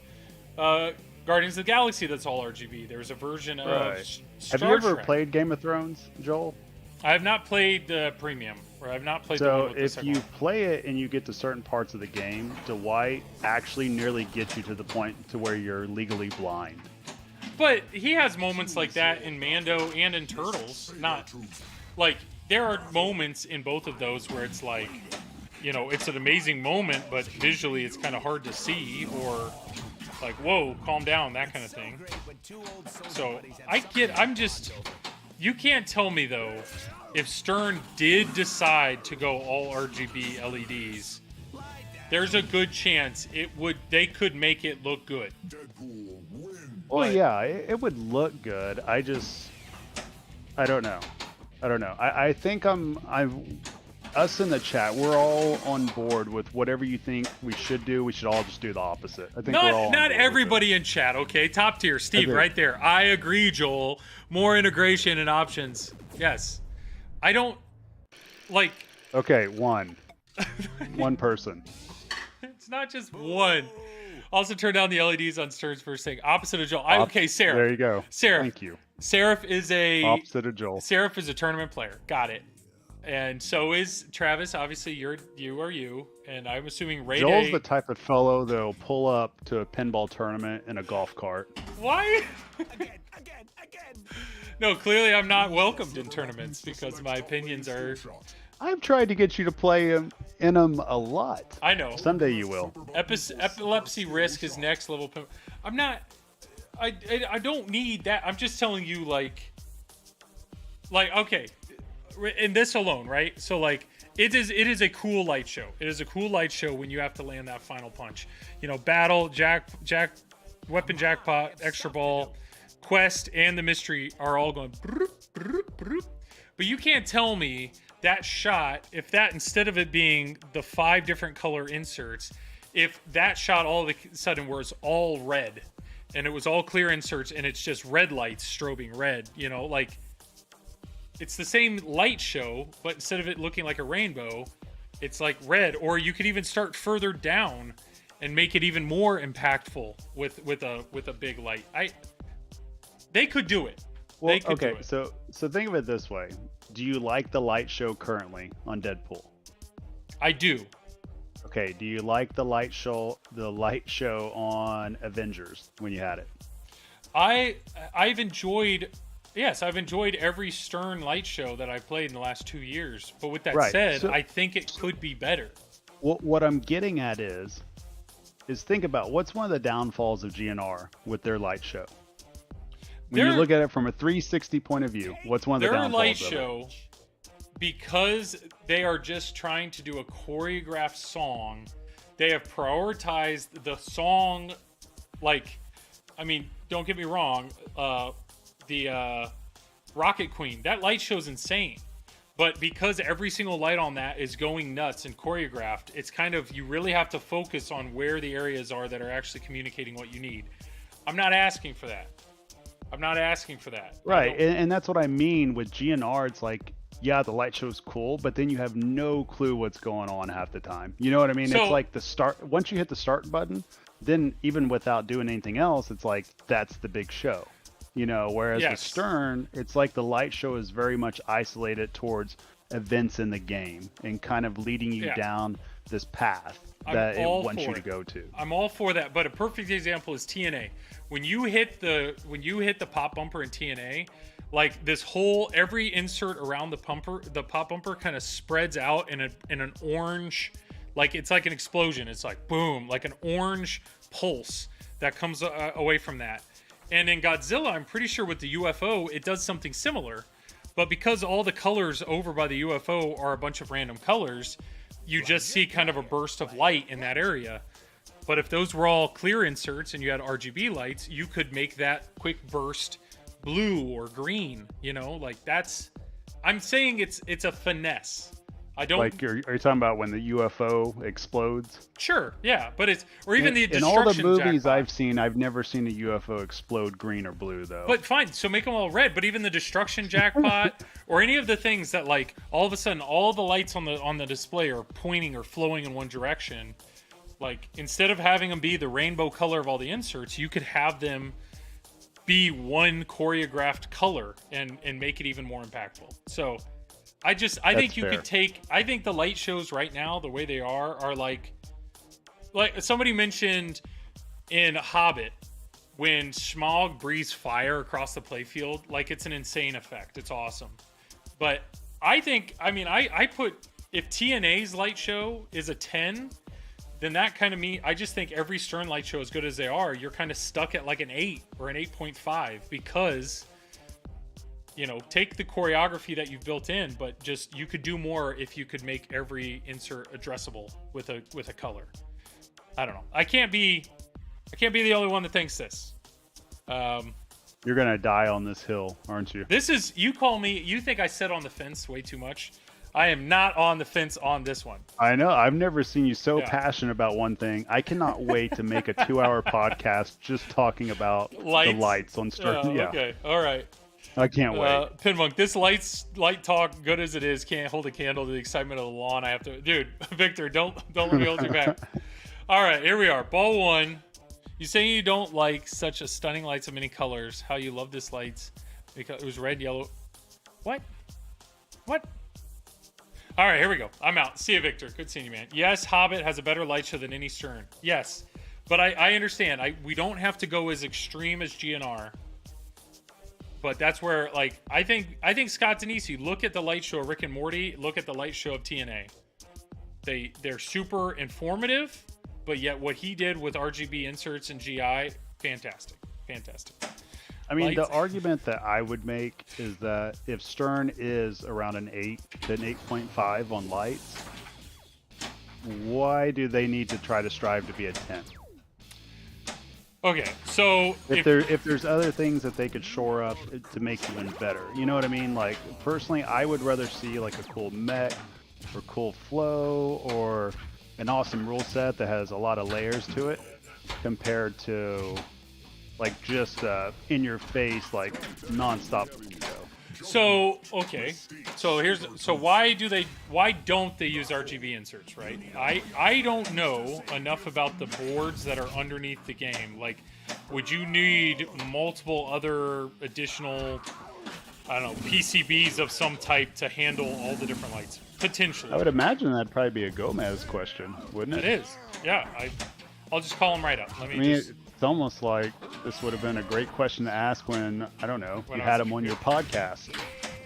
Guardians of the Galaxy that's all RGB. There's a version of
Right.
Star
Have you ever
Trek.
played Game of Thrones, Joel?
I have not played the premium, or I've not played the one
So
with the
if
second
you
one.
play it and you get to certain parts of the game, Dwight actually nearly gets you to the point to where you're legally blind.
But he has moments like that in Mando and in Turtles. Not like there are moments in both of those where it's like, you know, it's an amazing moment, but visually it's kind of hard to see, or like, whoa, calm down, that kind of thing. So you can't tell me though, if Stern did decide to go all RGB LEDs, there's a good chance they could make it look good.
Well, yeah, it would look good. I don't know. I think us in the chat, we're all on board with whatever you think we should do. We should all just do the opposite. I think we're all on
Not
board with
everybody in chat, okay? Top tier, Steve,
agree.
right there. I agree, Joel. More integration and options. Yes. I don't like.
it. Okay, one person.
It's not just one. Also, turn down the LEDs on Stern's first thing. Opposite of Joel. Okay, Seraph.
There you go.
Seraph.
Thank you.
Seraph is
Opposite of Joel.
Seraph is a tournament player. Got it. And so is Travis. Obviously, you are you. And I'm assuming Ray
Joel's
Day.
the type of fellow that'll pull up to a pinball tournament in a golf cart.
Why?
Again.
No, clearly I'm not welcomed in tournaments because my opinions are.
I've tried to get you to play in them a lot.
I know.
Someday you will.
Epilepsy risk is next level. I'm not. I don't need that. I'm just telling you, like okay, in this alone, right? So like, it is a cool light show. It is a cool light show when you have to land that final punch. You know, battle, jack, weapon jackpot, extra ball, quest, and the mystery are all going. Broop, broop, broop. But you can't tell me that shot, if that, instead of it being the 5 different color inserts, if that shot all of a sudden was all red and it was all clear inserts and it's just red lights strobing red, you know, like it's the same light show, but instead of it looking like a rainbow, it's like red. Or you could even start further down and make it even more impactful with a big light. They could do it.
Well,
They could do
okay,
it.
so think of it this way. Do you like the light show currently on Deadpool?
I do.
Okay, do you like the light show on Avengers when you had it?
I've enjoyed every Stern light show that I've played in the last 2 years. But with that
Right,
said,
so-
I think it could be better.
What I'm getting at is think about what's one of the downfalls of GNR with their light show. When you
Their-
look at it from a 360 point of view, what's one of the
Their
downfalls
light
of it?
show, because they are just trying to do a choreographed song, they have prioritized the song. Like, I mean, don't get me wrong, the Rocket Queen, that light show's insane. But because every single light on that is going nuts and choreographed, it's kind of, you really have to focus on where the areas are that are actually communicating what you need. I'm not asking for that.
Right, and that's what I mean with GNR. It's like, yeah, the light show's cool, but then you have no clue what's going on half the time. You know what I mean?
So,
it's like the start. Once you hit the start button, then even without doing anything else, it's like that's the big show. You know, whereas with Stern, it's like the light show is very much isolated towards events in the game and kind of leading you down this path that it wants you to go to.
I'm all for that, but a perfect example is TNA. When you hit the pop bumper in TNA, like this whole every insert around the pop bumper kind of spreads out in an orange, like it's like an explosion. It's like boom, like an orange pulse that comes away from that. And in Godzilla, I'm pretty sure with the UFO, it does something similar. But because all the colors over by the UFO are a bunch of random colors, you just see kind of a burst of light in that area. But if those were all clear inserts and you had RGB lights, you could make that quick burst blue or green, you know, like that's, I'm saying it's a finesse. I don't
like. Are you talking about when the UFO explodes?
Sure, yeah, but it's, or even the
in
destruction
all the movies
jackpot.
I've seen, I've never seen a UFO explode green or blue though.
But fine, so make them all red. But even the destruction jackpot or any of the things that like all of a sudden all the lights on the display are pointing or flowing in one direction. Like instead of having them be the rainbow color of all the inserts, you could have them be one choreographed color and make it even more impactful. So I think you could take, I think the light shows right now, the way they are like somebody mentioned in Hobbit, when Smaug breathes fire across the playfield, like it's an insane effect. It's awesome. But I think, I mean, I put, if TNA's light show is a 10, then that kind of I just think every Stern light show, as good as they are, you're kind of stuck at like an 8 or an 8.5 because, you know, take the choreography that you've built in, but just you could do more if you could make every insert addressable with a color. I don't know. I can't be the only one that thinks this.
You're gonna die on this hill, aren't you?
This is, you think I sit on the fence way too much. I am not on the fence on this one.
I know. I've never seen you so passionate about one thing. I cannot wait to make a 2-hour podcast just talking about the lights on Stern. Yeah.
Okay. All right.
I can't wait.
Pinmonk, this light talk, good as it is, can't hold a candle to the excitement of the lawn. I have to, dude, Victor, don't let me hold you back. All right, here we are. Ball 1. You say you don't like such a stunning lights of many colors. How you love this lights because it was red, yellow. What? All right, here we go. I'm out. See you, Victor. Good seeing you, man. Yes, Hobbit has a better light show than any Stern. Yes, but I understand. We don't have to go as extreme as GNR. But that's where, like, I think Scott Denisi, look at the light show of Rick and Morty, look at the light show of TNA. They're super informative, but yet what he did with RGB inserts and GI, fantastic.
I mean, the argument that I would make is that if Stern is around an 8, then 8.5 on lights, why do they need to try to strive to be a 10?
Okay, so
if there's other things that they could shore up to make even better, you know what I mean? Like personally, I would rather see like a cool mech or cool flow or an awesome rule set that has a lot of layers to it compared to like just in your face like nonstop.
So okay, so why don't they use RGB inserts, right? I don't know enough about the boards that are underneath the game. Like, would you need multiple other additional, I don't know, PCBs of some type to handle all the different lights? Potentially.
I would imagine that'd probably be a Gomez question, wouldn't it?
It is. Yeah, I'll just call him right up.
It's almost like this would have been a great question to ask when, I don't know, you had him on your podcast.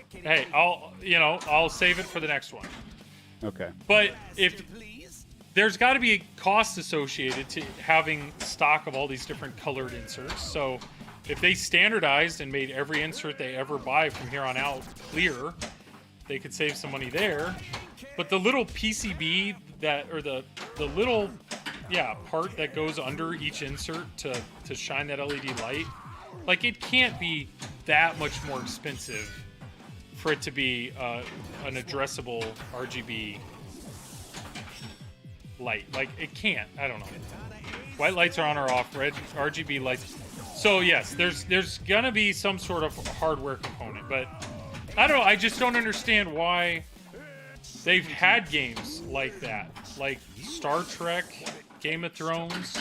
Hey, I'll save it for the next one.
Okay.
But if there's got to be a cost associated to having stock of all these different colored inserts. So if they standardized and made every insert they ever buy from here on out clear, they could save some money there. But the little PCB the little part that goes under each insert to shine that LED light, like it can't be that much more expensive for it to be an addressable RGB light. Like, it can't. I don't know. White lights are on or off. Red RGB lights. So yes, there's gonna be some sort of hardware component, but I don't know. I just don't understand why they've had games like that, like Star Trek, Game of Thrones.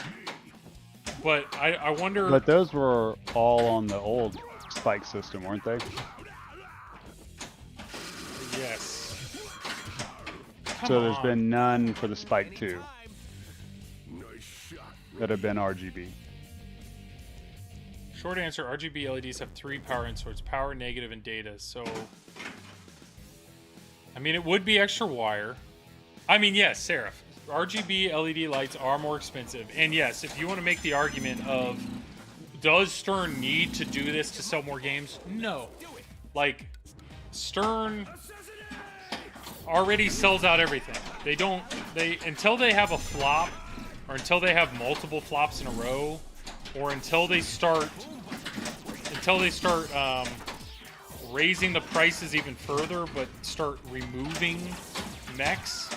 But I wonder.
But those were all on the old Spike system, weren't they?
Yes.
So there's
on.
been none for the Spike 2 that have been RGB.
Short answer, RGB LEDs have 3 power inputs, power, negative, and data. So, I mean, it would be extra wire. I mean, yes, Seraph, RGB LED lights are more expensive. And yes, if you want to make the argument of, does Stern need to do this to sell more games? No. Like, Stern already sells out everything. Until they have a flop, or until they have multiple flops in a row, or until they start raising the prices even further, but start removing mechs.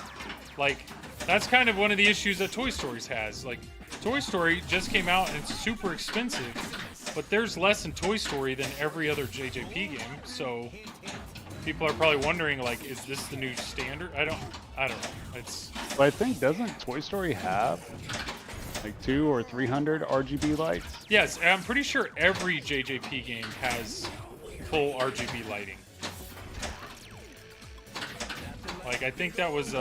Like, that's kind of one of the issues that Toy Stories has. Like, Toy Story just came out and it's super expensive, but there's less in Toy Story than every other JJP game. So people are probably wondering, like, is this the new standard? I don't know. It's.
But I think, doesn't Toy Story have like 200 or 300 RGB lights?
Yes, I'm pretty sure every JJP game has full RGB lighting. Like, I think that was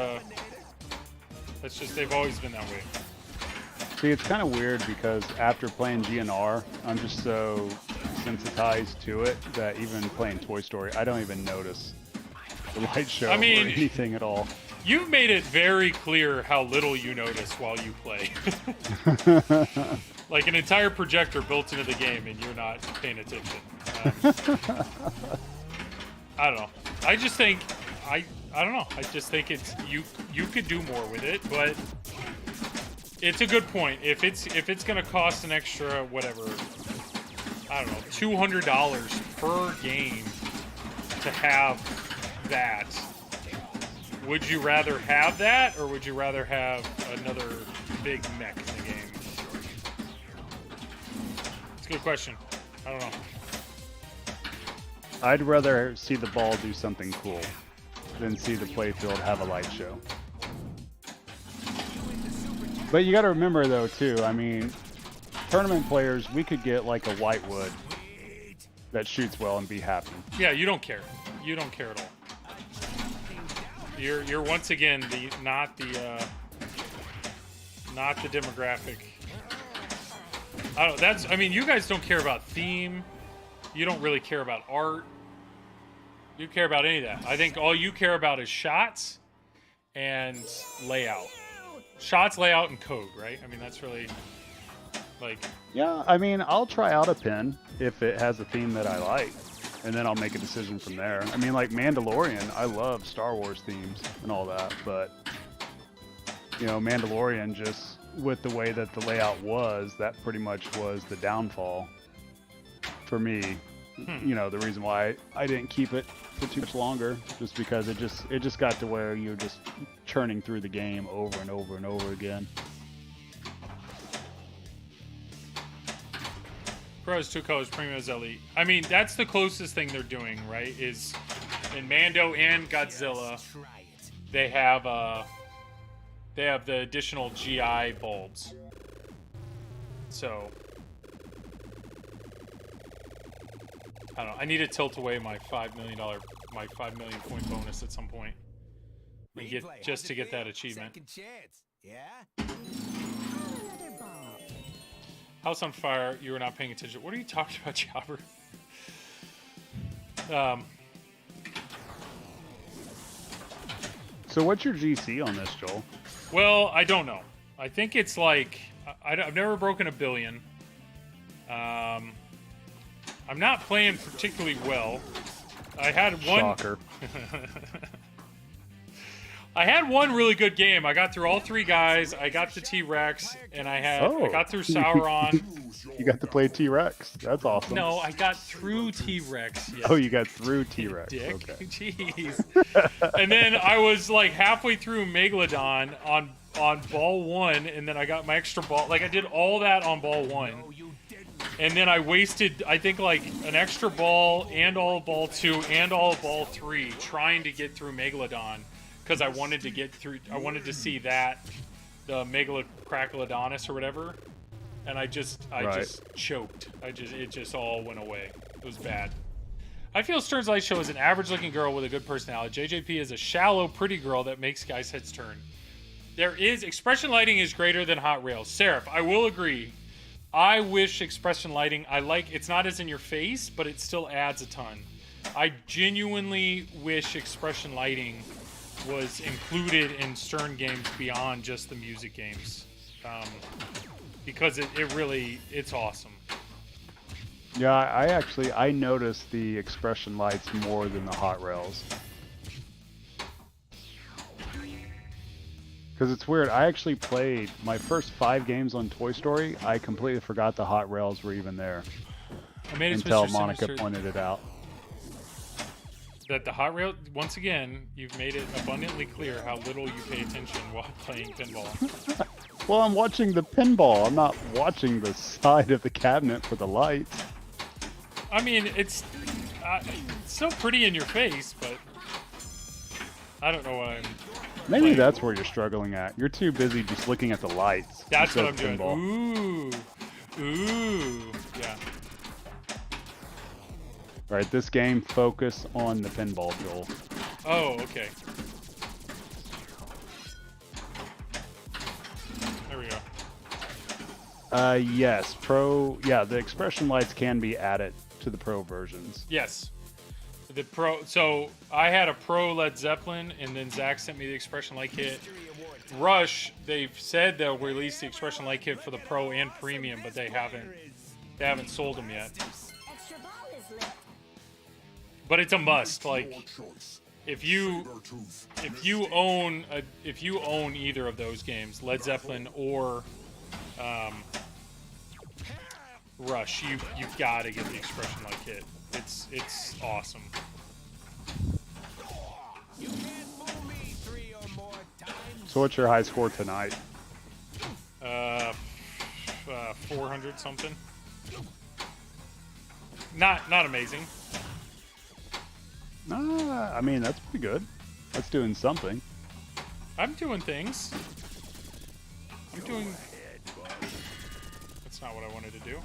that's just, they've always been that way.
See, it's kind of weird because after playing GNR, I'm just so sensitized to it that even playing Toy Story, I don't even notice the light show or anything at all.
You've made it very clear how little you notice while you play. Like an entire projector built into the game and you're not paying attention. I don't know. I just think, I don't know. I just think it's, you could do more with it, but it's a good point. If it's gonna cost an extra, whatever, I don't know, $200 per game to have that, would you rather have that, or would you rather have another big mech in the game? It's a good question. I don't know.
I'd rather see the ball do something cool than see the playfield have a light show. But you got to remember, though, too, I mean, tournament players, we could get like a Whitewood that shoots well and be happy.
Yeah, you don't care. You don't care at all. You're once again not the demographic. I mean, you guys don't care about theme. You don't really care about art. You care about any of that. I think all you care about is shots and layout. Shots, layout, and code, right? I mean, that's really, like...
Yeah, I mean, I'll try out a pin if it has a theme that I like, and then I'll make a decision from there. I mean, like Mandalorian, I love Star Wars themes and all that, but, you know, Mandalorian, just with the way that the layout was, that pretty much was the downfall for me. You know, the reason why I didn't keep it for too much longer, just because it just got to where you're just churning through the game over and over and over again.
Pro has 2 colors, Premium is elite. I mean, that's the closest thing they're doing, right? Is in Mando and Godzilla, they have the additional GI bulbs. So I don't know. I need to tilt away my $5 million point bonus at some point, and just to get that achievement.
Second chance. Yeah?
House on fire. You were not paying attention. What are you talking about, Jobber?
So what's your GC on this, Joel?
Well, I don't know. I think it's like I've never broken $1 billion. I'm not playing particularly well. I had one.
Shocker.
I had one really good game. I got through all 3 guys. I got the T-Rex, and I got through Sauron.
You got to play T-Rex. That's awesome.
No, I got through T-Rex. Yes.
Oh, you got through T-Rex.
Dick.
Okay.
Jeez. And then I was like halfway through Megalodon on ball 1, and then I got my extra ball. Like I did all that on ball 1. And then I wasted, I think, like an extra ball and all of ball 2 and all of ball 3 trying to get through Megalodon because I wanted to get through. I wanted to see that, the Megalocracolodonis or whatever, and I just choked. It just all went away. It was bad. I feel Stern's Light Show is an average-looking girl with a good personality. JJP is a shallow, pretty girl that makes guys' heads turn. Expression lighting is greater than Hot Rails. Seraph, I will agree. I wish expression lighting, it's not as in your face, but it still adds a ton. I genuinely wish expression lighting was included in Stern games beyond just the music games. Because it's awesome.
Yeah, I noticed the expression lights more than the hot rails. Because it's weird, I actually played my first 5 games on Toy Story. I completely forgot the hot rails were even there.
I made it
until
Mr.
Monica
Sinister
pointed it out.
That the hot rail, once again, you've made it abundantly clear how little you pay attention while playing pinball.
Well, I'm watching the pinball. I'm not watching the side of the cabinet for the lights.
I mean, it's so pretty in your face, but I don't know what I'm...
Maybe
playing.
that's where you're struggling at. You're too busy just looking at the lights.
That's what I'm
instead
doing.
of pinball.
Ooh. Yeah.
All right, this game, focus on the pinball, Joel.
Oh, okay. There we go.
Yes, Pro. Yeah, the expression lights can be added to the Pro versions.
Yes. The Pro. So I had a Pro Led Zeppelin, and then Zach sent me the expression light kit. Rush, they've said they'll release the expression light kit for the Pro and Premium, but they haven't sold them yet.
Extra ball is lit.
But it's a must. Like, if you own either of those games, Led Zeppelin or Rush, you've got to get the expression light kit. It's awesome.
So what's your high score tonight?
400 something. Not amazing.
I mean, that's pretty good. That's doing something.
I'm doing things. That's not what I wanted to do.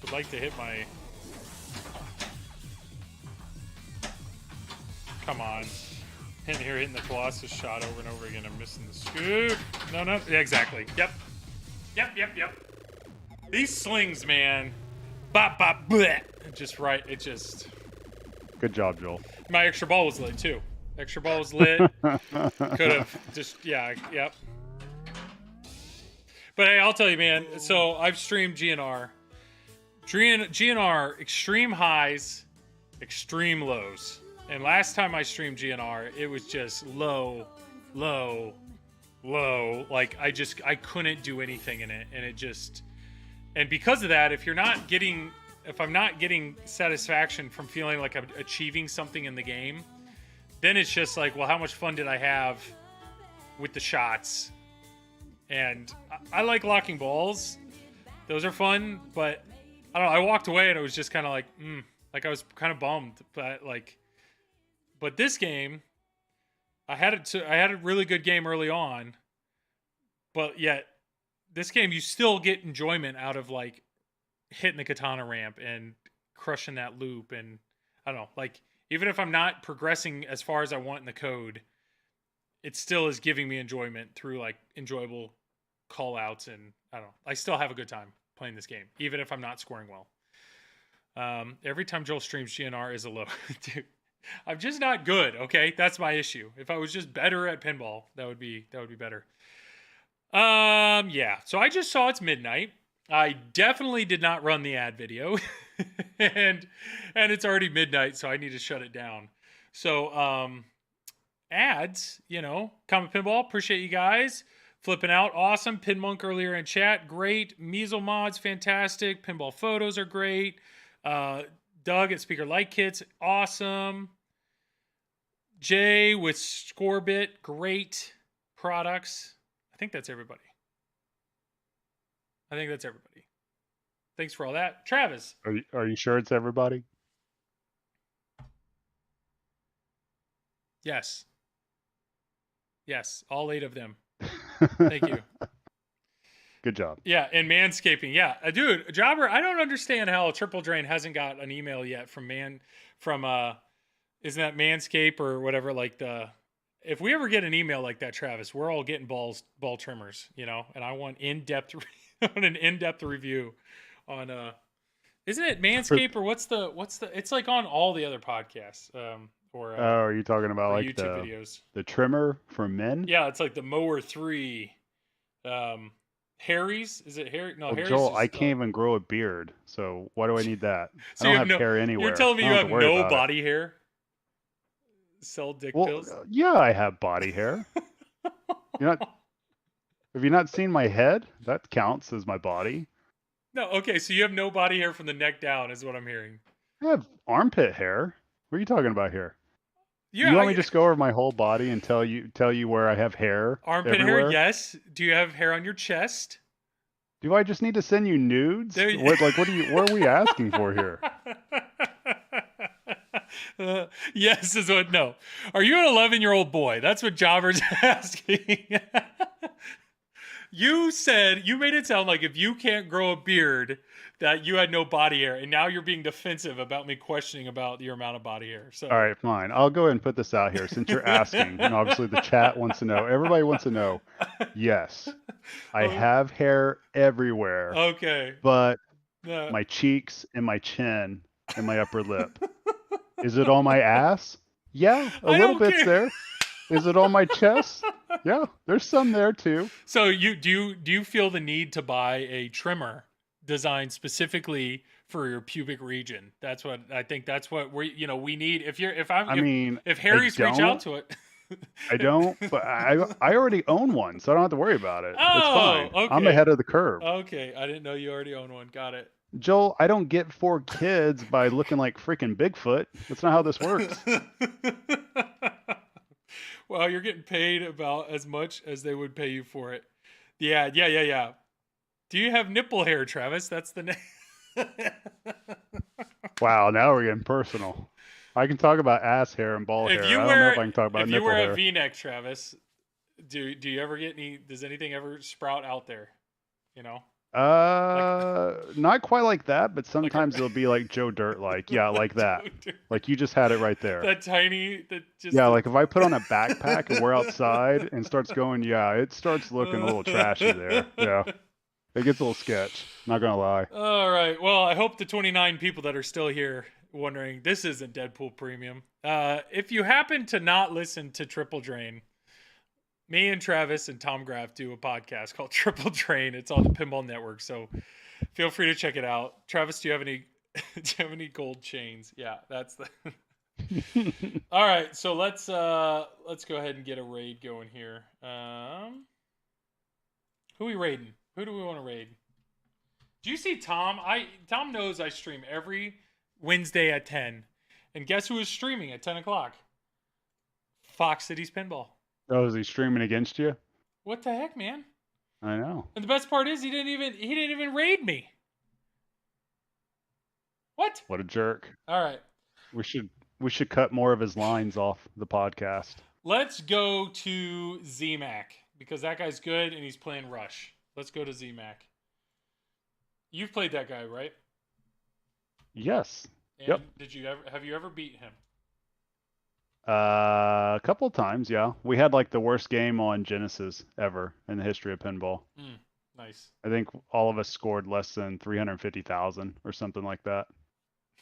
Would like to hit my... Come on. Hitting the Colossus shot over and over again. I'm missing the scoop. No. Yeah, exactly. Yep. These slings, man. Bop, bop, bleh. Just right. It just...
Good job, Joel.
My extra ball was lit, too. Extra ball was lit. Could have just... Yeah, yep. But hey, I'll tell you, man. So I've streamed GNR. GNR, extreme highs, extreme lows. And last time I streamed GNR, it was just low. Like, I couldn't do anything in it. And it just... And because of that, if I'm not getting satisfaction from feeling like I'm achieving something in the game, then it's just like, well, how much fun did I have with the shots? And I like locking balls. Those are fun, but I don't know. I walked away and it was just kind of like, like I was kind of bummed, but this game, I had a really good game early on, but yet this game you still get enjoyment out of like hitting the katana ramp and crushing that loop, and I don't know, like even if I'm not progressing as far as I want in the code, it still is giving me enjoyment through like enjoyable call outs, and I don't know. I still have a good time playing this game, even if I'm not scoring well. Every time Joel streams, GNR is a low. Dude, I'm just not good, okay? That's my issue. If I was just better at pinball, that would be better. Yeah. So I just saw it's midnight. I definitely did not run the ad video. and it's already midnight, so I need to shut it down. So ads, Comet Pinball, appreciate you guys. Flipping out, awesome. Pinmonk earlier in chat, great. Measle mods, fantastic. Pinball photos are great. Doug at Speaker Light Kits, awesome. Jay with Scorebit, great products. I think that's everybody. Thanks for all that. Travis.
Are you sure it's everybody?
Yes. All 8 of them. Thank you.
Good job.
Yeah, and Manscaping. Yeah, dude, Jobber, I don't understand how Triple Drain hasn't got an email yet from isn't that Manscape or whatever, like if we ever get an email like that, Travis, we're all getting ball trimmers, and I want an in-depth review on isn't it Manscaped or what's the it's like on all the other podcasts
are you talking about like
YouTube videos,
the trimmer for men?
Yeah, it's like the Mower 3 Harry's, is it Harry? No, Harry's.
Joel, I can't even grow a beard, so why do I need that?
So
I don't have hair anywhere.
You're telling me you have no body hair? Sell dick pills?
Yeah, I have body hair. Have you not seen my head? That counts as my body.
No, okay, so you have no body hair from the neck down, is what I'm hearing.
I have armpit hair. What are you talking about here?
Yeah,
you want me to just go over my whole body and tell you where I have hair?
Armpit
everywhere?
Hair, yes. Do you have hair on your chest?
Do I just need to send you nudes? What are we asking for here?
Yes is what. No. Are you an 11-year-old boy? That's what Jobber's asking. You made it sound like if you can't grow a beard, that you had no body hair, and now you're being defensive about me questioning about your amount of body hair. So,
all right, fine. I'll go ahead and put this out here since you're asking, and obviously the chat wants to know. Everybody wants to know. Yes, I have hair everywhere.
Okay,
but my cheeks and my chin and my upper lip. Is it on my ass? Yeah, a little bit's there. Is it on my chest? Yeah, there's some there too.
So do you feel the need to buy a trimmer designed specifically for your pubic region? That's what I think. That's what we need. If Harry's reach out to it.
I don't, but I already own one, so I don't have to worry about it.
Oh,
it's fine.
Okay.
I'm ahead of the curve.
Okay, I didn't know you already own one. Got it.
Joel, I don't get 4 kids by looking like freaking Bigfoot. That's not how this works.
Well, you're getting paid about as much as they would pay you for it. Yeah. Do you have nipple hair, Travis? That's the name.
Wow, now we're getting personal. I can talk about ass hair and ball hair. I don't know if I can talk about nipple hair.
If you wear a V-neck, Travis, do you ever get does anything ever sprout out there?
Not quite like that, but sometimes it'll be like Joe Dirt, like that. Like you just had it right there.
Like
if I put on a backpack and we're outside and starts going, it starts looking a little trashy there. Yeah, it gets a little sketch. Not gonna lie.
All right. Well, I hope the 29 people that are still here wondering this isn't Deadpool Premium. If you happen to not listen to Triple Drain, me and Travis and Tom Graff do a podcast called Triple Drain. It's on the Pinball Network, so feel free to check it out. Travis, do you have any gold chains? Yeah, that's the. All right, so let's go ahead and get a raid going here. Who are we raiding? Who do we want to raid? Do you see Tom? Tom knows I stream every Wednesday at 10, and guess who is streaming at 10 o'clock? Fox Cities Pinball.
Oh, is he streaming against you?
What the heck, man?
I know.
And the best part is he didn't even raid me. What?
What a jerk.
All right.
We should cut more of his lines off the podcast.
Let's go to ZMac because that guy's good and he's playing Rush. Let's go to ZMac. You've played that guy, right?
Yes.
And
yep.
Have you ever beat him?
A couple of times, yeah. We had like the worst game on Genesis ever in the history of pinball.
Nice.
I think all of us scored less than 350,000 or something like that.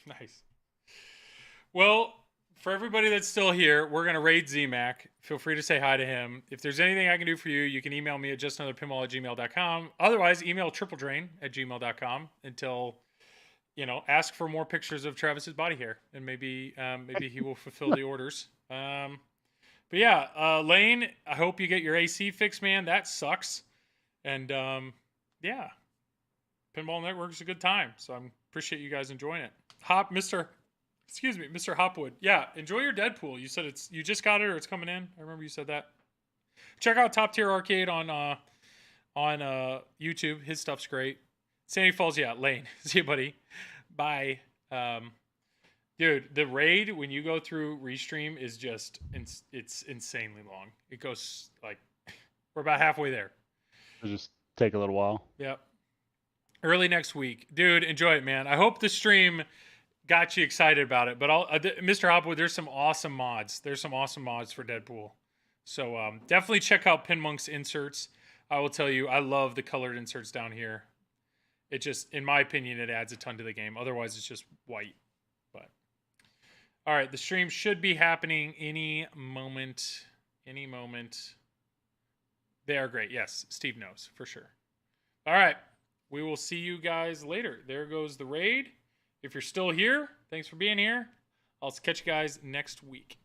Nice. Well, for everybody that's still here, we're going to raid ZMac. Feel free to say hi to him. If there's anything I can do for you, you can email me at justanotherpinball@gmail.com. Otherwise, email tripledrain@gmail.com until, ask for more pictures of Travis's body hair, and maybe he will fulfill the orders. But But yeah, Lane, I hope you get your AC fixed, man. That sucks. And yeah, Pinball Network is a good time. So I appreciate you guys enjoying it. Mr. Hopwood. Yeah, enjoy your Deadpool. You said you just got it or it's coming in. I remember you said that. Check out Top Tier Arcade on YouTube. His stuff's great. Sandy Falls, yeah, Lane. See you, buddy. Bye. Dude, the raid when you go through Restream is just it's insanely long. It goes like we're about halfway there.
It'll just take a little while.
Yep. Early next week, dude. Enjoy it, man. I hope the stream got you excited about it. But Mr. Hopwood, there's some awesome mods. There's some awesome mods for Deadpool. So definitely check out Pinmonk's inserts. I will tell you, I love the colored inserts down here. It just, in my opinion, it adds a ton to the game. Otherwise, it's just white. But all right, the stream should be happening any moment. Any moment. They are great. Yes, Steve knows for sure. All right, we will see you guys later. There goes the raid. If you're still here, thanks for being here. I'll catch you guys next week.